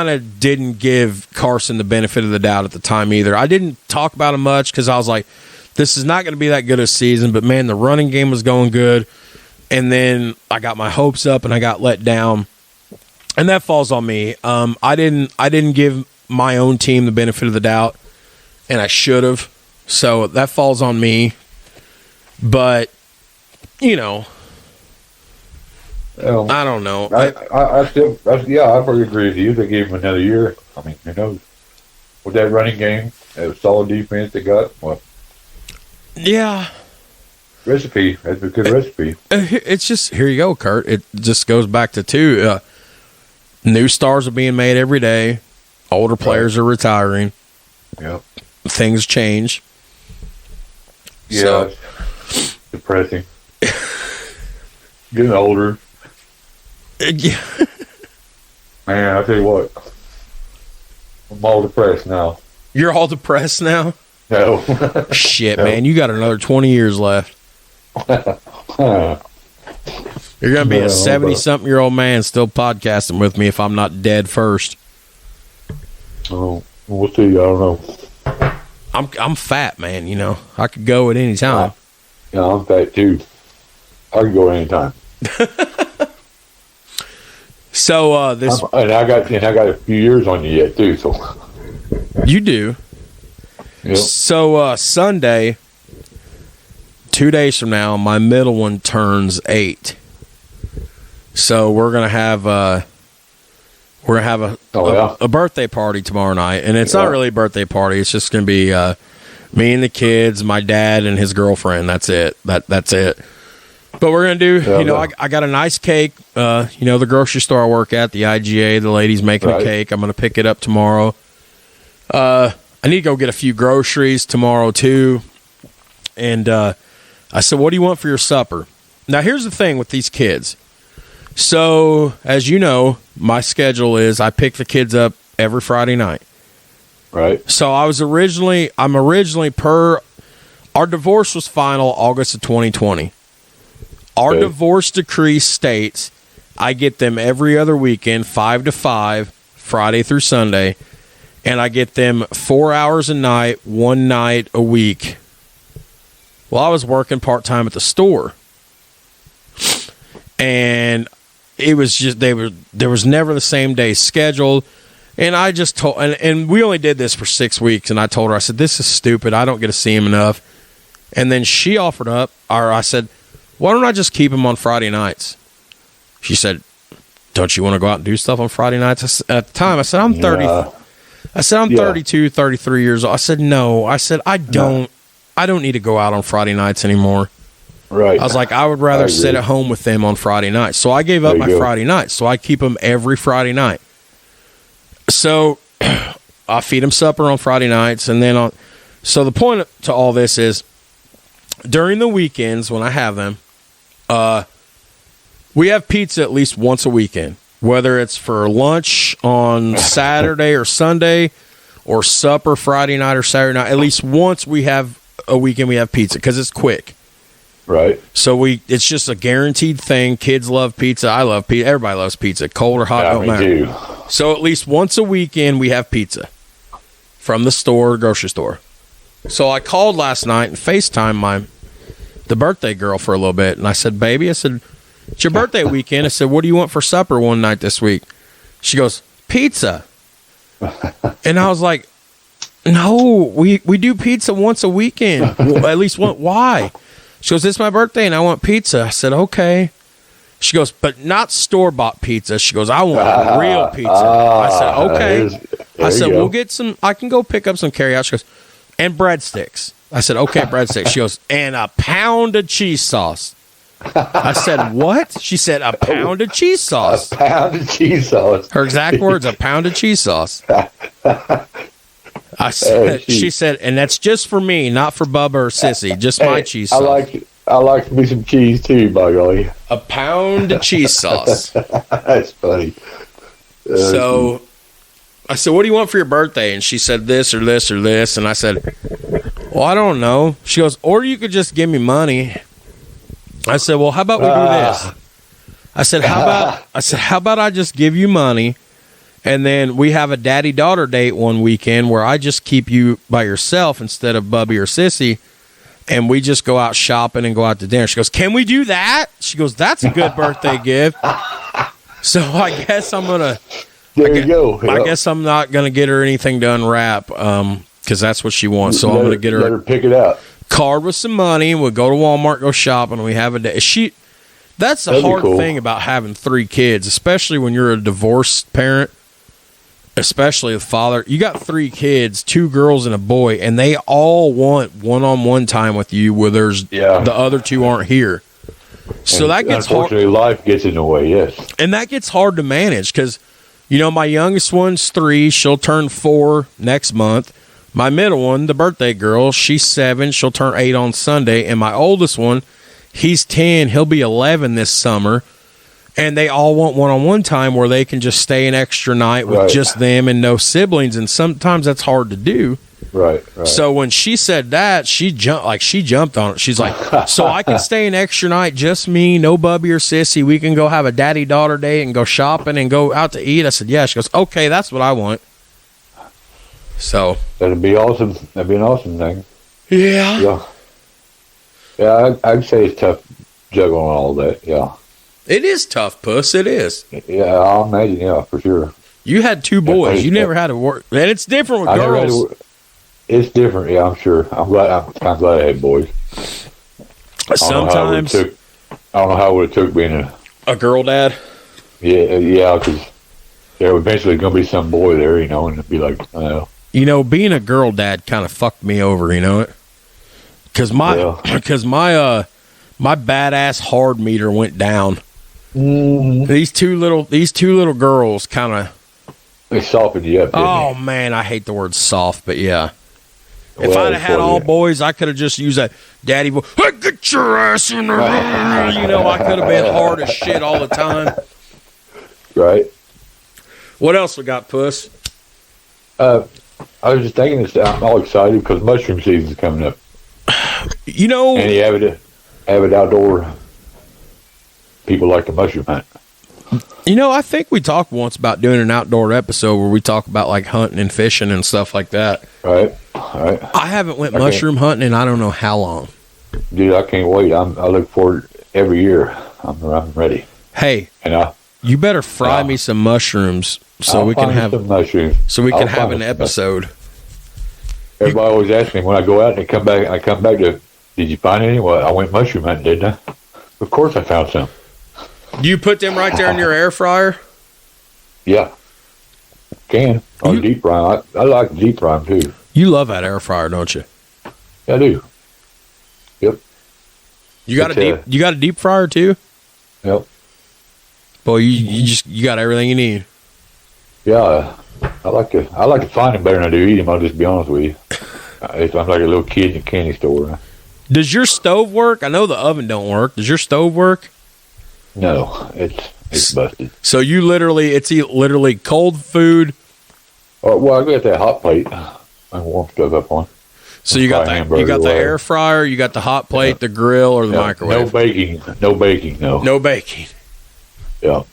of didn't give Carson the benefit of the doubt at the time either. I didn't talk about him much because I was like, this is not going to be that good a season, but man, the running game was going good. And then I got my hopes up and I got let down. And that falls on me. I didn't give my own team the benefit of the doubt, and I should have. So that falls on me. But, you know, I don't know. I fully agree with you. They gave him another year. I mean, who knows? With that running game, that solid defense they got, what? Yeah. Recipe. That's a good recipe. It's just, here you go, Kurt. It just goes back to new stars are being made every day. Older players are retiring. Yep. Things change. Yeah. So. It's depressing. Getting older. Yeah. Man, I tell you what. I'm all depressed now. You're all depressed now? No. Shit, no. Man. You got another 20 years left. You're going to be a 70-something-year-old man still podcasting with me if I'm not dead first. Oh, we'll see. I don't know. I'm fat, man. You know, I could go at any time. Yeah, I'm fat too. I can go at any time. So this and I got a few years on you yet too. So you do. yep. So Sunday, 2 days from now, my middle one turns 8. So we're gonna have a birthday party tomorrow night, and it's not really a birthday party. It's just gonna be me and the kids, my dad and his girlfriend. That's it. That's it. But we're gonna do. I got a nice cake. The grocery store I work at, the IGA. The lady's making a cake. I'm gonna pick it up tomorrow. I need to go get a few groceries tomorrow too. And I said, "What do you want for your supper?" Now here's the thing with these kids. So, as you know, my schedule is I pick the kids up every Friday night. Right. So our divorce was final August of 2020. Our divorce decree states I get them every other weekend, 5 to 5, Friday through Sunday, and I get them 4 hours a night, one night a week. Well, I was working part-time at the store. And it was just there was never the same day scheduled, and I just told and we only did this for 6 weeks, and I told her, I said, this is stupid, I don't get to see him enough. And then she offered up, or I said, why don't I just keep him on Friday nights? She said, don't you want to go out and do stuff on Friday nights? At the time I said, I'm 30. I said, I'm 32, 33 years old. I said, no. I said, I don't need to go out on Friday nights anymore. Right. I was like, I would rather sit at home with them on Friday nights. So I gave up my Friday nights. So I keep them every Friday night. So I feed them supper on Friday nights. And then so the point to all this is during the weekends when I have them, we have pizza at least once a weekend, whether it's for lunch on Saturday or Sunday or supper Friday night or Saturday night. At least once we have a weekend we have pizza because it's quick. Right. So it's just a guaranteed thing. Kids love pizza. I love pizza. Everybody loves pizza. Cold or hot, don't matter. Too. So at least once a weekend we have pizza from the store, grocery store. So I called last night and FaceTimed the birthday girl for a little bit, and I said, "Baby," I said, "it's your birthday weekend." I said, "What do you want for supper one night this week?" She goes, "Pizza." And I was like, "No, we do pizza once a weekend. Well, at least one. Why?" She goes, "It's my birthday and I want pizza." I said, "Okay." She goes, "But not store-bought pizza." She goes, "I want real pizza." I said, "Okay." I said, "We'll get some, I can go pick up some carryout." She goes, "And breadsticks." I said, "Okay, breadsticks." She goes, "And a pound of cheese sauce." I said, "What?" She said, "A pound of cheese sauce." A pound of cheese sauce. Her exact words, "A pound of cheese sauce." I said, she said, "And that's just for me, not for Bubba or Sissy, just my cheese sauce." I like me some cheese too, by golly. A pound of cheese sauce. That's funny. So I said, "What do you want for your birthday?" And she said, "This or this or this." And I said, "Well, I don't know." She goes, "Or you could just give me money." I said, "Well, how about we do this?" I said, how about I just give you money, and then we have a daddy-daughter date one weekend where I just keep you by yourself instead of Bubby or Sissy, and we just go out shopping and go out to dinner. She goes, "Can we do that?" She goes, "That's a good birthday gift." So I guess I'm going to... There you go. I guess I'm not going to get her anything to unwrap because that's what she wants. So I'm going to get her... Let her pick it up. Card with some money. We'll go to Walmart, go shopping, and we have a day. That's the hard thing about having 3 kids, especially when you're a divorced parent, especially the father. You got 3 kids, 2 girls and a boy, and they all want one-on-one time with you where the other 2 aren't here. So that gets hard. Unfortunately, life gets in the way, yes. And that gets hard to manage because, my youngest one's 3. She'll turn 4 next month. My middle one, the birthday girl, she's 7. She'll turn 8 on Sunday. And my oldest one, he's 10. He'll be 11 this summer. And they all want one-on-one time where they can just stay an extra night with just them and no siblings. And sometimes that's hard to do. Right. So when she said that, she jumped on it. She's like, "So I can stay an extra night, just me, no Bubby or Sissy. We can go have a daddy-daughter date and go shopping and go out to eat." I said, "Yeah." She goes, "Okay, that's what I want." So that'd be awesome. That'd be an awesome thing. Yeah. Yeah, I'd say it's tough juggling all that. Yeah. It is tough, Puss. It is. Yeah, I'll imagine. Yeah, for sure. You had two boys. You never had to work, and it's different with girls. It's different. Yeah, I'm sure. I'm glad I had boys. Sometimes I don't know how it would have took being a girl dad. Yeah, because there eventually going to be some boy there, and it'd be like, being a girl dad kind of fucked me over, because my badass hard meter went down. Mm-hmm. These two little girls kind of they softened you up. Oh man, I hate the word soft, but yeah. If I'd have had all boys, I could have just used that daddy voice. Hey, get your ass in there. I could have been hard as shit all the time. Right. What else we got, Puss? I was just thinking this. I'm all excited because mushroom season's coming up. Any avid outdoor people like to mushroom hunt. I think we talked once about doing an outdoor episode where we talk about like hunting and fishing and stuff like that. Right. I haven't went mushroom hunting in I don't know how long. Dude, I can't wait. I look forward every year. I'm ready. Hey, you better fry me some mushrooms so we can have some mushrooms. So we can have an episode. Everybody always asks me when I go out and come back. I come back to, did you find any? Well, I went mushroom hunting, didn't I? Of course, I found some. Do you put them right there in your air fryer? Yeah, can or deep fry. I like deep fry too. You love that air fryer, don't you? I do. Yep. You got a deep fryer too? Yep. Boy, you got everything you need. Yeah, I like to find them better than I do eat them. I'll just be honest with you. I'm like a little kid in a candy store. Does your stove work? I know the oven don't work. Does your stove work? No, it's busted. So it's literally cold food. Well, I got that hot plate. I warm stuff up on. So you got the air fryer, you got the hot plate, the grill, or the microwave. No baking. No baking. Yeah.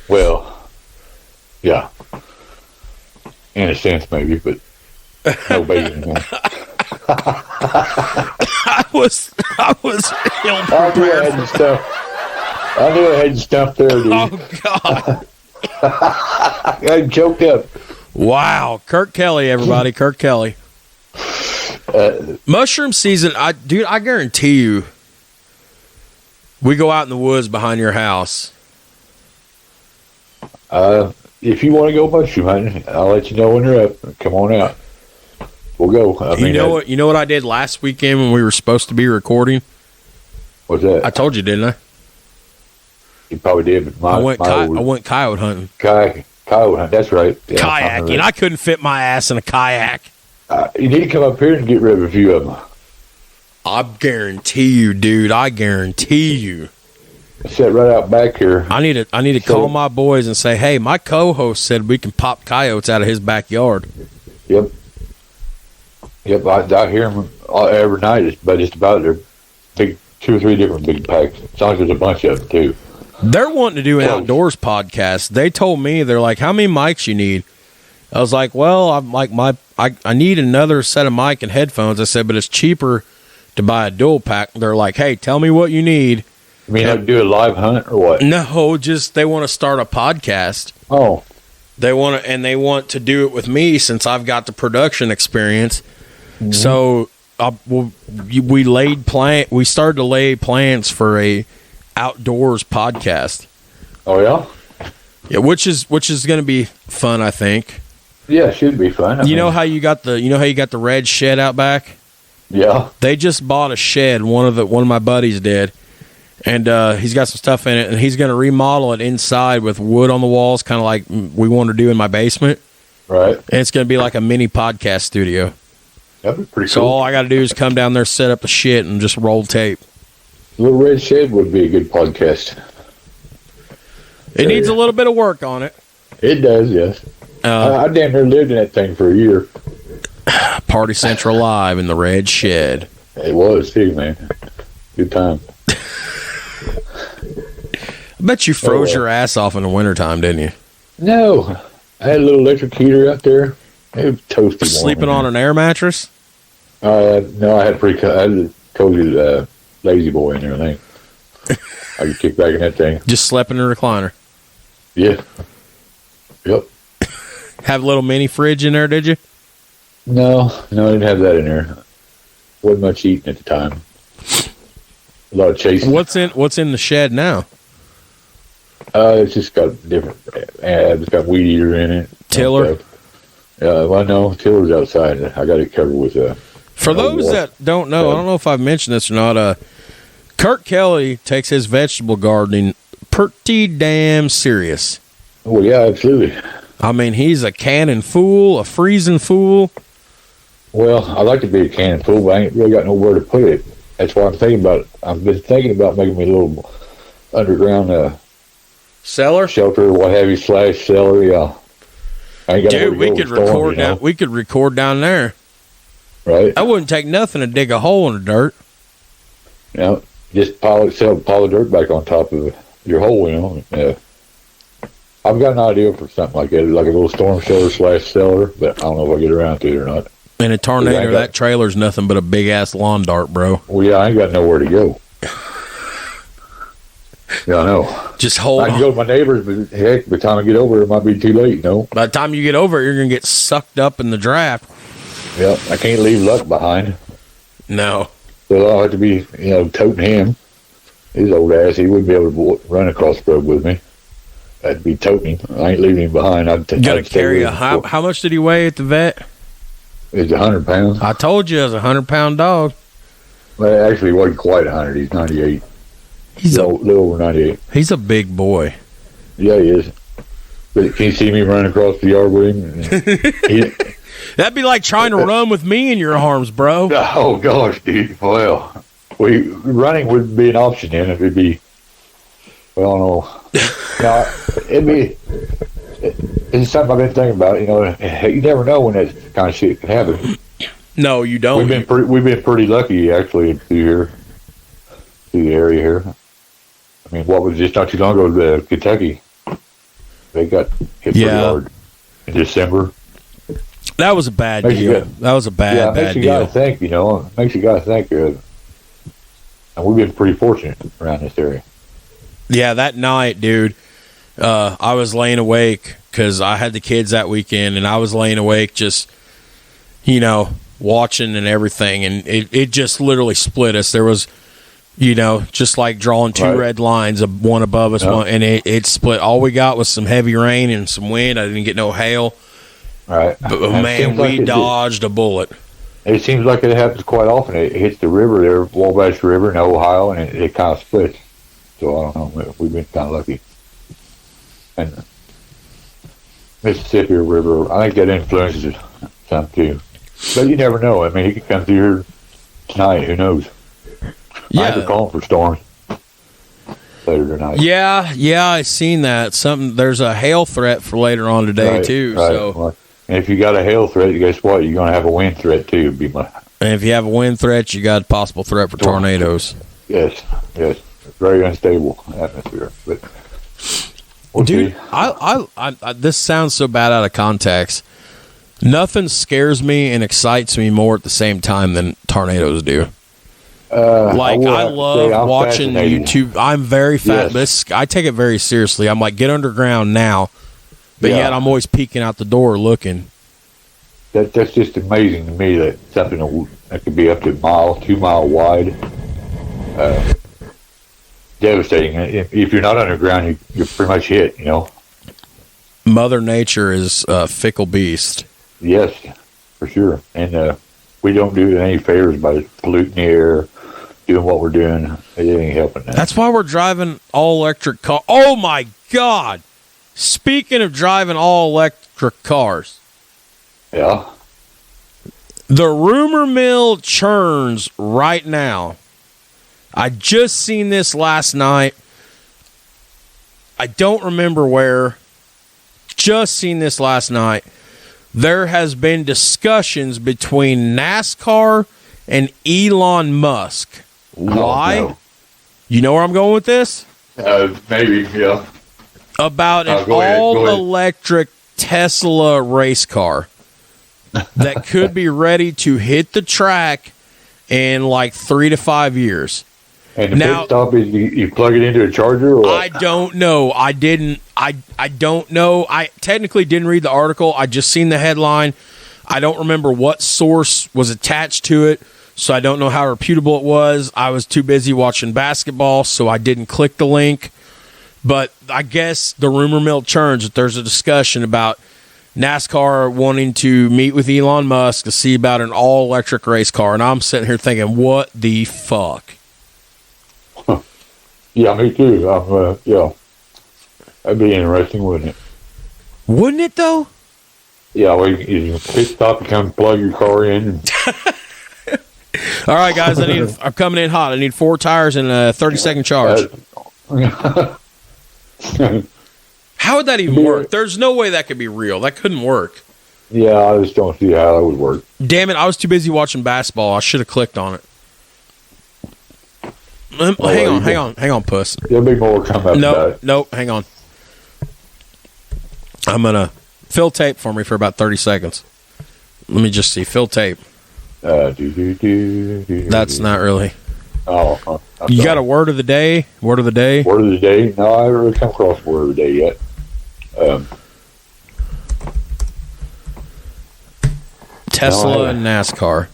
Well, yeah. In a sense, maybe, but no baking. I was ill prepared. I knew I had stuff there, dude. Oh, God. I got choked up. Wow. Kirk Kelly, everybody. Kirk Kelly. Mushroom season, I guarantee you, we go out in the woods behind your house. If you want to go mushroom hunting, I'll let you know when they're up. Come on out. We'll go. You know what I did last weekend when we were supposed to be recording? What's that? I told you, didn't I? You probably did, but I went coyote hunting. Coyote hunting, that's right. Yeah, kayaking. I couldn't fit my ass in a kayak. You need to come up here and get rid of a few of them. I guarantee you, dude. I guarantee you. Sit right out back here. I need to call my boys and say, hey, my co-host said we can pop coyotes out of his backyard. Yep. I hear them every night, but it's about their big 2 or 3 different big packs. As long as there's a bunch of them too. They're wanting to do an outdoors podcast. They told me, they're like, how many mics you need? I was like, well, I need another set of mic and headphones. I said, but it's cheaper to buy a dual pack. They're like, hey, tell me what you need. You mean like do a live hunt or what? No, just they want to start a podcast. Oh. They want to do it with me since I've got the production experience. Mm-hmm. So we started to lay plans for a outdoors podcast. Oh yeah? Yeah, which is going to be fun, I think. Yeah, it should be fun. You know how you got the red shed out back? Yeah. They just bought a shed. One of my buddies did, and he's got some stuff in it, and he's going to remodel it inside with wood on the walls, kind of like we want to do in my basement. Right. And it's going to be like a mini podcast studio. That'd be pretty So cool. all I got to do is come down there, set up the shit, and just roll tape. Little Red Shed would be a good podcast. It needs a little bit of work on it. It does, yes. I damn near lived in that thing for a year. Party Central Live in the Red Shed. It was too, man. Good time. I bet you froze your ass off in the wintertime, didn't you? No. I had a little electric heater out there. It was toasty. Sleeping on an air mattress? No, I had a cozy lazy boy and everything. I could kick back in that thing. Just slept in the recliner. Yeah. Yep. Have a little mini fridge in there, did you? No, I didn't have that in there. Wasn't much eating at the time. A lot of chasing. What's in the shed now? It's just got different. It's got weed eater in it. Tiller. Well, no, tiller's outside. I got it covered with For those that don't know, I don't know if I've mentioned this or not. Kurt Kelly takes his vegetable gardening pretty damn serious. Oh yeah, absolutely. I mean, he's a canning fool, a freezing fool. Well, I like to be a cannon fool, but I ain't really got nowhere to put it. That's why I'm thinking about it. I've been thinking about making me a little underground Cellar? shelter, what have you, / cellar. Yeah. I ain't got Dude, nowhere to go with storm, you know? We could record down there. Right. That wouldn't take nothing to dig a hole in the dirt. You know, just pile the dirt back on top of your hole, you know. I've got an idea for something like that, like a little storm shelter / cellar, but I don't know if I get around to it or not. In a tornado, that trailer's nothing but a big-ass lawn dart, bro. Well, yeah, I ain't got nowhere to go. Yeah, I know. Just hold on. I can go to my neighbors, but heck, by the time I get over, it might be too late, you know. By the time you get over it, you're going to get sucked up in the draft. Yeah, I can't leave Luck behind. No. So I'll have to be, toting him. His old ass, he wouldn't be able to run across the road with me. I'd be toting him. I ain't leaving him behind. I'd carry how much did he weigh at the vet? It's 100 pounds. I told you it was a 100-pound dog. Well, actually, he wasn't quite 100. He's 98. He's a little over 98. He's a big boy. Yeah, he is. But can you see me running across the yard with him? That'd be like trying to run with me in your arms, bro. Oh, gosh, dude. Well, running wouldn't be an option then. It'd be, well, no. No, it's something I've been thinking about. You never know when that kind of shit can happen. No, you don't. We've been pretty lucky actually through the area here. I mean, what was just not too long ago? Kentucky, they got hit pretty hard in December. That was a bad deal. That was a bad deal. Makes you gotta think. Makes you gotta think. And we've been pretty fortunate around this area. Yeah, that night, dude, I was laying awake because I had the kids that weekend, and I was laying awake just, watching and everything, and it just literally split us. There was, just like drawing two red lines, one above us, one, and it split. All we got was some heavy rain and some wind. I didn't get no hail. Right. But, man, we dodged a bullet. It seems like it happens quite often. It hits the river there, Wabash River in Ohio, and it kind of splits. So I don't know. We've been kind of lucky. And Mississippi River, I think that influences it some too. But you never know. I mean, he could come through here tonight. Who knows? Yeah. I have to call for storms later tonight. Yeah, I seen that. There's a hail threat for later on today too. Right. So, well, and if you got a hail threat, guess what? You're going to have a wind threat too. And if you have a wind threat, you got a possible threat for tornadoes. Yes. Very unstable atmosphere. But dude, I this sounds so bad out of context. Nothing scares me and excites me more at the same time than tornadoes do. I love watching YouTube. I'm very fat. Yes. I take it very seriously. I'm like, get underground now. But yet I'm always peeking out the door looking. That's just amazing to me that something that could be up to 2 mile wide. Devastating. If you're not underground, you're pretty much hit, Mother Nature is a fickle beast. Yes, for sure. And we don't do it any favors by polluting the air, doing what we're doing. It ain't helping that. That's why we're driving all-electric cars. Oh, my God. Speaking of driving all-electric cars. Yeah. The rumor mill churns right now. I just seen this last night. I don't remember where. Just seen this last night. There has been discussions between NASCAR and Elon Musk. Why? Oh, no. You know where I'm going with this? Maybe, yeah. About an all-electric Tesla race car that could be ready to hit the track in like 3 to 5 years. And the Now- pit stop is you plug it into a charger, or I don't know. I didn't. I don't know. I technically didn't read the article. I just seen the headline. I don't remember what source was attached to it, so I don't know how reputable it was. I was too busy watching basketball, so I didn't click the link. But I guess the rumor mill churns that there's a discussion about NASCAR wanting to meet with Elon Musk to see about an all-electric race car, and I'm sitting here thinking, what the fuck? yeah, me too. Yeah, that'd be interesting, wouldn't it? Wouldn't it, though? Yeah, well, you pit stop, you come plug your car in. And All right, guys, I'm coming in hot. I need 4 tires and a 30-second charge. How would that even work? There's no way that could be real. That couldn't work. yeah, I just don't see how that would work. Damn it, I was too busy watching basketball. I should have clicked on it. Hang on, puss. There'll be more come up about it. Nope, hang on. I'm going to fill tape for me for about 30 seconds. Let me just see. Fill tape. That's not really. Oh, You got a word of the day? Word of the day? Word of the day? No, I haven't really come across word of the day yet. Tesla and NASCAR.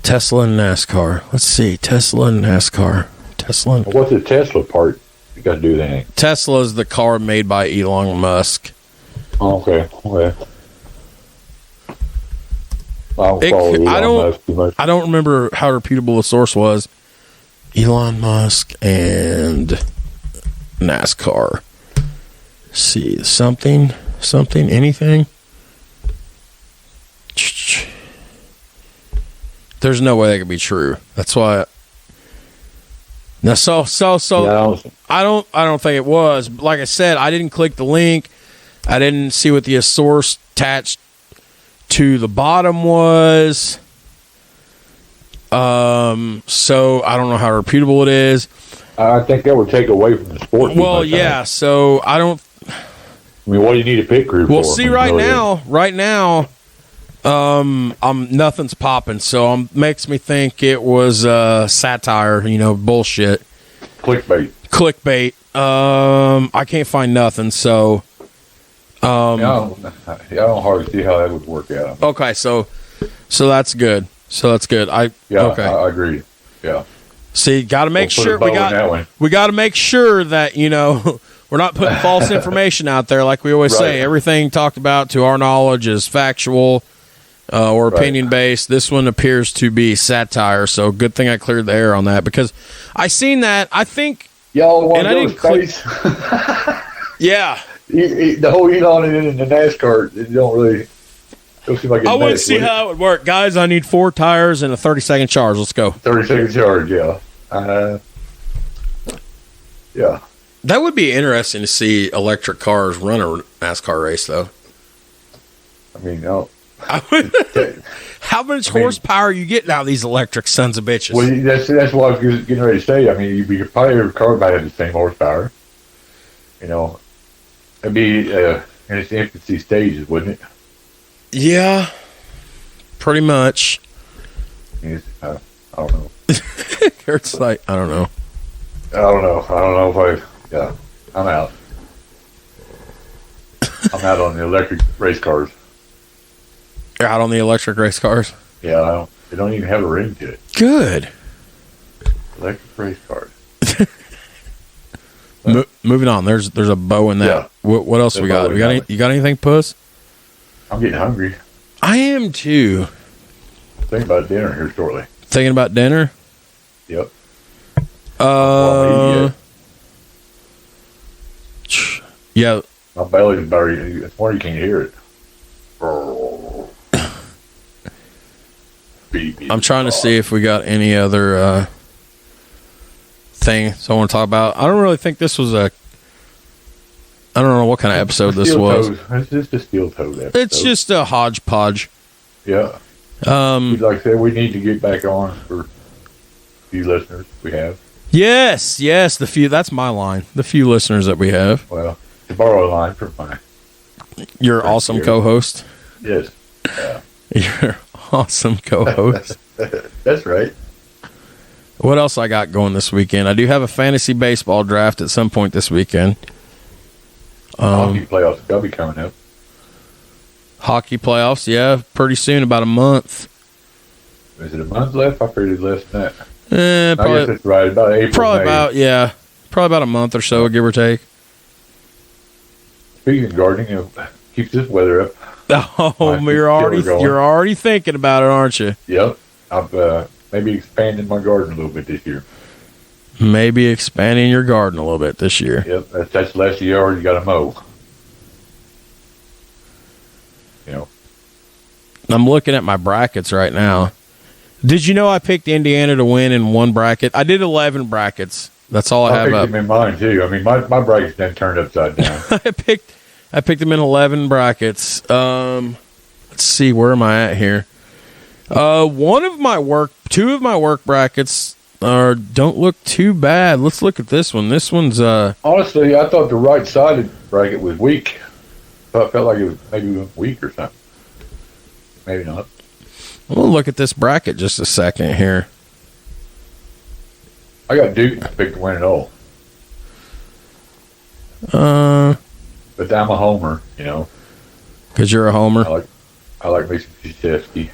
Tesla and NASCAR. Let's see. Tesla and NASCAR. Tesla. What's the Tesla part? You got to do that. Tesla is the car made by Elon Musk. Oh, okay. I don't follow Elon Musk too much. I don't remember how reputable the source was. Elon Musk and NASCAR. See, something, anything. There's no way that could be true. That's why. Now, Yeah, I don't think it was. Like I said, I didn't click the link. I didn't see what the source attached to the bottom was. So I don't know how reputable it is. I think that would take away from the sport. Well, yeah. So I don't. I mean, what do you need a pit crew for? Well, see, right now, nothing's popping. So makes me think it was satire. Bullshit. Clickbait. I can't find nothing. So. I don't hardly see how that would work out. Okay, so that's good. Okay. I agree. Yeah. See, got to make sure we got to make sure that we're not putting false information out there. Like we always say, everything talked about to our knowledge is factual or opinion based. This one appears to be satire. So good thing I cleared the air on that because I seen that. I think y'all want to go to space. Yeah. The whole Elon and the NASCAR, it don't really. Seem like I want to see how it would work, guys. I need 4 tires and a 30-second charge. Let's go. 30-second charge, yeah. Yeah. That would be interesting to see electric cars run a NASCAR race, though. I mean, no. How much horsepower you get out of these electric sons of bitches? Well, that's what I was getting ready to say. I mean, your car might have the same horsepower. It'd be in its infancy stages, wouldn't it? Yeah, pretty much. I don't know. Kurt's like, I don't know. I don't know if I'm out. I'm out on the electric race cars. You're out on the electric race cars? Yeah, they don't even have a ring to it. Good. Electric race cars. Moving on. There's a bow in that. Yeah. What else we got? You got anything, puss? I'm getting hungry. I am too. Thinking about dinner here shortly. Thinking about dinner? Yep. Yeah. My belly's buried. It's more you can hear it. I'm trying to see if we got any other thing I want to talk about. I don't really think this was I don't know what kind of episode this was. It's just a steel-toed episode. It's just a hodgepodge. Yeah. Like I said, we need to get back on for a few listeners we have. Yes, the few. That's my line. The few listeners that we have. Well, to borrow a line from your awesome co-host. Yes. Yeah. Your awesome co-host. That's right. What else I got going this weekend? I do have a fantasy baseball draft at some point this weekend. Hockey playoffs will be coming up. Hockey playoffs, yeah, pretty soon, about a month. Is it a month left? I figured less than that. I Probably, guess that's right. About April, probably May. probably about a month or so, give or take. Speaking of gardening, keeps this weather up. Oh, you're already thinking about it, aren't you? Yep. I'm maybe expanding my garden a little bit this year. Maybe expanding your garden a little bit this year. Yep. That's less yard you got to mow. You know. I'm looking at my brackets right now. Did you know I picked Indiana to win in one bracket? I did 11 brackets. That's all I have picked up. them in mine too. I mean, my bracket's been turned upside down. I picked them in 11 brackets. Let's see, where am I at here? Two of my work brackets don't look too bad. Let's look at this one. This one's Honestly, I thought the right-sided bracket was weak. I felt like it was maybe weak or something. Maybe not. We'll look at this bracket just a second here. I got Duke picked to win it all. But I'm a homer, you know. Because you're a homer. I like me some Krzyzewski.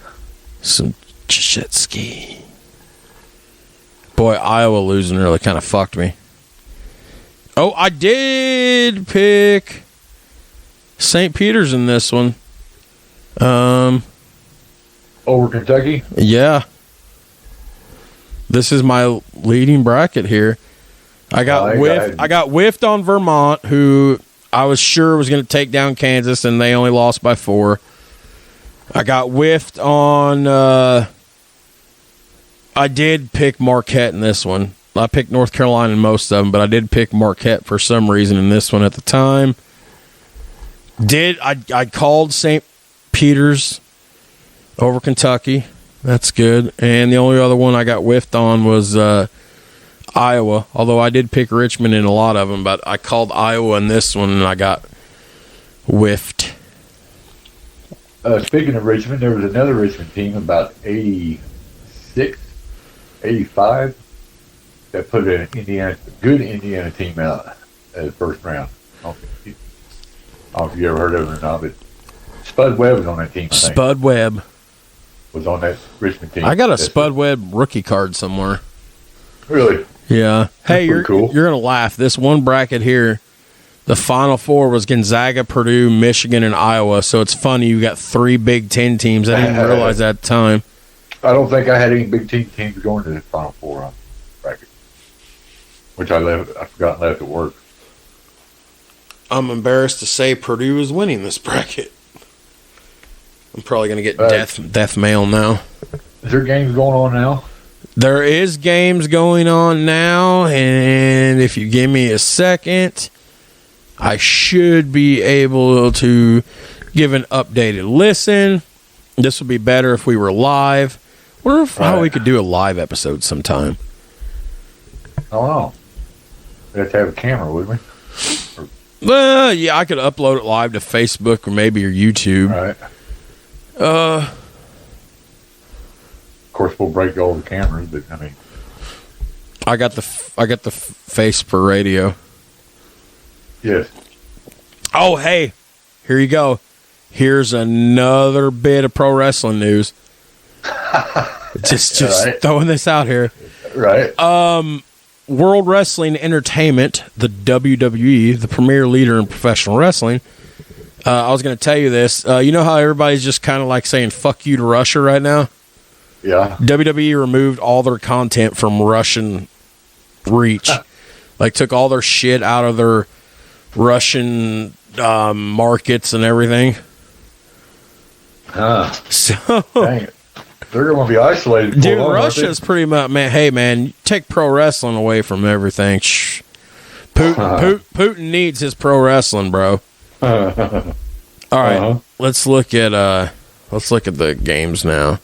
Some Krzyzewski. Boy, Iowa losing really kind of fucked me. Oh, I did pick St. Peter's in this one. Over Kentucky? Yeah. This is my leading bracket here. I got whiffed on Vermont, who I was sure was going to take down Kansas, and they only lost by 4. I got whiffed on I did pick Marquette in this one. I picked North Carolina in most of them, but I did pick Marquette for some reason in this one at the time. I called St. Peter's over Kentucky. That's good. And the only other one I got whiffed on was Iowa, although I did pick Richmond in a lot of them, but I called Iowa in this one, and I got whiffed. Speaking of Richmond, there was another Richmond team about 86, 85 that put a good Indiana team out at the first round. I don't know if you ever heard of it or not, but Spud Webb was on that team, I think. Spud Webb was on that Richmond team. I got a Spud Webb rookie card somewhere. Really? Yeah. Hey, you're cool. You're gonna laugh. This one bracket here, the Final Four was Gonzaga, Purdue, Michigan, and Iowa. So it's funny you got 3 Big Ten teams. I didn't realize that at the time. I don't think I had any Big Ten teams going to the Final Four on bracket, which I forgot left at work. I'm embarrassed to say Purdue is winning this bracket. I'm probably going to get death mail now. Is there games going on now? There is games going on now, and if you give me a second, I should be able to give an updated listen. This would be better if we were live. Wonder how we could do a live episode sometime. I don't know. We'd have to have a camera, wouldn't we? Yeah, I could upload it live to Facebook or maybe your YouTube. All right. Of course, we'll break all the cameras, but I mean, I got the face for radio. Yes. Oh, hey, here you go. Here's another bit of pro wrestling news. just right. Throwing this out here. Right. World Wrestling Entertainment, the WWE, the premier leader in professional wrestling. I was going to tell you this. You know how everybody's just kind of like saying "fuck you" to Russia right now? Yeah. WWE removed all their content from Russian reach. Like took all their shit out of their Russian markets and everything. So, dang it. They're going to be isolated. Dude, Russia's pretty much, man. Hey, man, take pro wrestling away from everything. Shh. Putin needs his pro wrestling, bro. All right, let's look at the games now.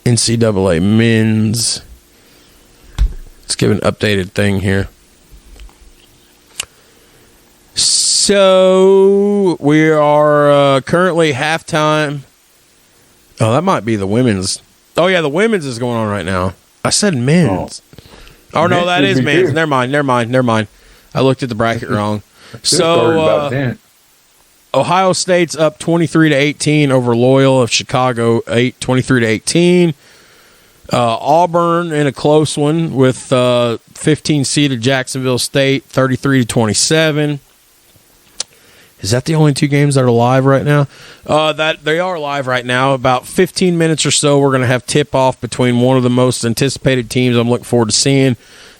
NCAA men's. Let's give an updated thing here. So we are currently halftime. Oh, that might be the women's Oh, yeah, the women's is going on right now. I said men's. Oh, no, that is men's. Never mind. I looked at the bracket wrong. So, Ohio State's up 23-18 over Loyola of Chicago, 23-18. Auburn in a close one with 15-seeded Jacksonville State, 33-27. Is that the only two games that are live right now? That they are live right now. About 15 minutes or so, we're going to have tip-off between one of the most anticipated teams I'm looking forward to seeing.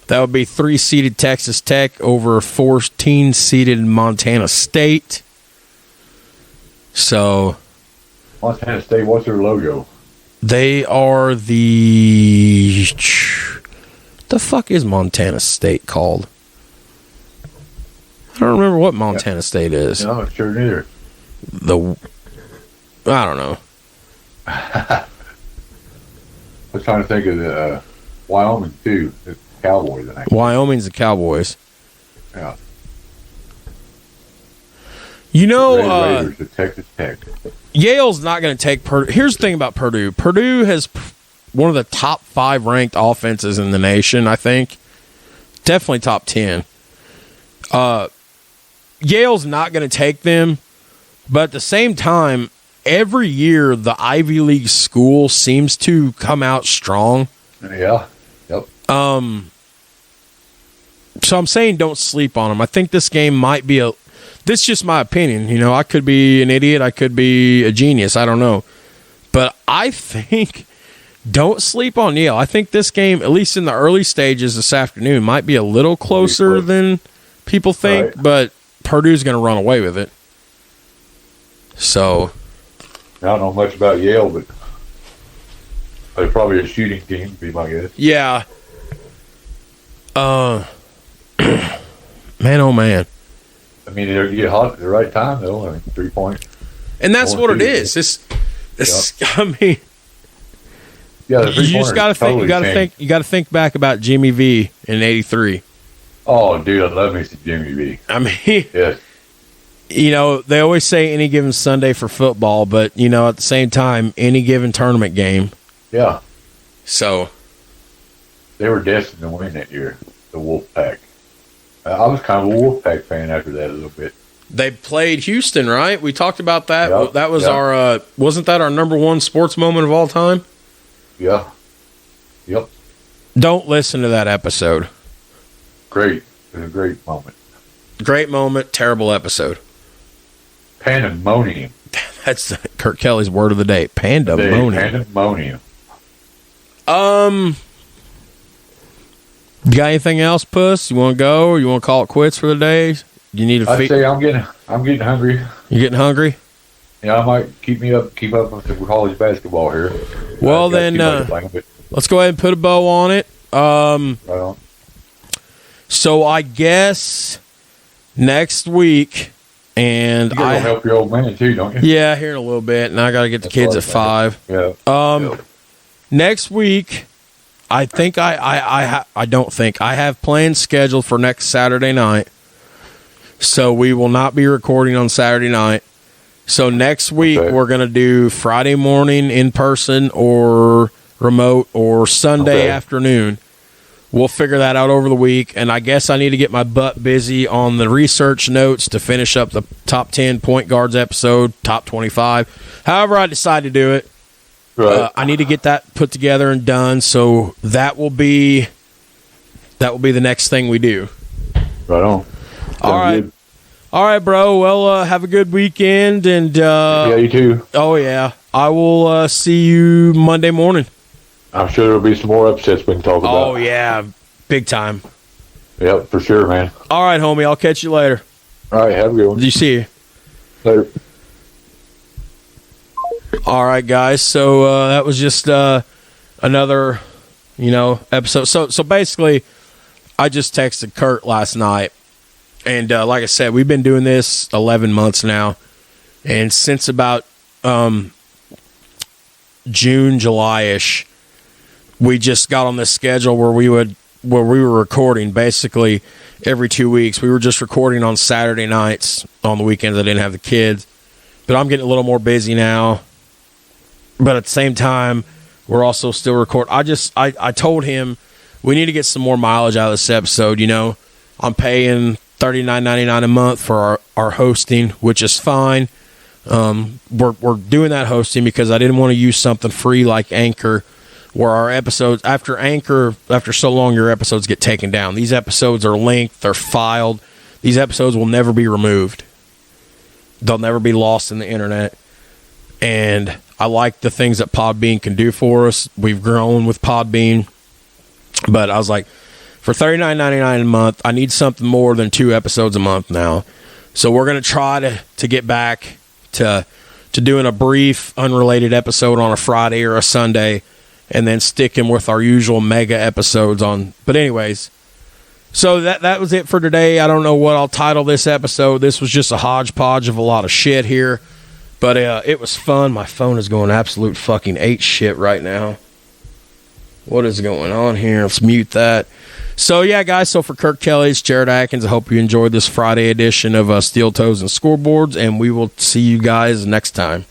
That would be 3-seeded Texas Tech over 14-seeded Montana State. So, Montana State, what's their logo? They are the fuck is Montana State called? I don't remember what Montana State is. No, sure neither. I don't know. I was trying to think of the Wyoming too. The Cowboys, I think. Wyoming's the Cowboys. Yeah. You know, Raiders, the Texas Tech. Yale's not going to take Purdue. Here's the thing about Purdue. Purdue has one of the top 5 ranked offenses in the nation, I think. Definitely top 10. Yale's not going to take them, but at the same time, every year the Ivy League school seems to come out strong. Yeah. Yep. So I'm saying don't sleep on them. I think this game might be this is just my opinion. You know, I could be an idiot. I could be a genius. I don't know. But I think don't sleep on Yale. I think this game, at least in the early stages this afternoon, might be a little closer than people think, but Purdue's going to run away with it. So I don't know much about Yale, but they're probably a shooting team, be my guess. Yeah. Man, oh man. I mean, you get hot at the right time, though. I mean, 3 point. And that's what it is. I mean, yeah, you just got to think. You got to think back about Jimmy V in '83. Oh, dude, I love me some Jimmy V. I mean, yes. You know, they always say any given Sunday for football, but you know, at the same time, any given tournament game. Yeah. So they were destined to win that year. The Wolfpack. I was kind of a Wolfpack fan after that a little bit. They played Houston, right? We talked about that. Yep, that was our wasn't that our number one sports moment of all time? Yeah. Yep. Don't listen to that episode. Great. It was a great moment. Great moment, terrible episode. Pandemonium. That's Kurt Kelly's word of the day. Pandemonium. Pandemonium. You got anything else, Puss? You want to go, or you want to call it quits for the day? You need a I'd say I'm getting hungry. You getting hungry? Yeah, I might keep up with the college basketball here. Well, then let's go ahead and put a bow on it. Right on. So I guess next week, and you gotta help your old man too, don't you? Yeah, here in a little bit, and I got to get the kids at 5. Yeah. Next week, I think I don't think I have plans scheduled for next Saturday night, so we will not be recording on Saturday night. So next week we're going to do Friday morning in person or remote or Sunday afternoon. We'll figure that out over the week, and I guess I need to get my butt busy on the research notes to finish up the top 10 point guards episode, top 25. However I decide to do it. Right. I need to get that put together and done, so that will be the next thing we do. Right on. All right. Good. All right, bro. Well, have a good weekend, and yeah, you too. Oh yeah, I will see you Monday morning. I'm sure there'll be some more upsets we can talk about. Oh yeah, big time. Yep, for sure, man. All right, homie. I'll catch you later. All right, have a good one. You see you later. All right, guys. So that was just another, episode. So basically, I just texted Kurt last night, and like I said, we've been doing this 11 months now, and since about June, July-ish, we just got on this schedule where we were recording basically every 2 weeks. We were just recording on Saturday nights. On the weekends, I didn't have the kids, but I'm getting a little more busy now. But at the same time, We're also still recording. I told him we need to get some more mileage out of this episode. You know, I'm paying $39.99 a month for our hosting, which is fine. We're doing that hosting because I didn't want to use something free like Anchor, where our episodes, after so long, your episodes get taken down. These episodes are linked, they're filed. These episodes will never be removed. They'll never be lost in the internet. And I like the things that Podbean can do for us. We've grown with Podbean. But I was like, for $39.99 a month, I need something more than 2 episodes a month now. So we're going to try to get back to doing a brief, unrelated episode on a Friday or a Sunday, and then sticking with our usual mega episodes on. But anyways, so that was it for today. I don't know what I'll title this episode. This was just a hodgepodge of a lot of shit here. But it was fun. My phone is going absolute fucking 8 shit right now. What is going on here? Let's mute that. So, yeah, guys. So, for Kirk Kelly, it's Jared Atkins. I hope you enjoyed this Friday edition of Steel Toes and Scoreboards. And we will see you guys next time.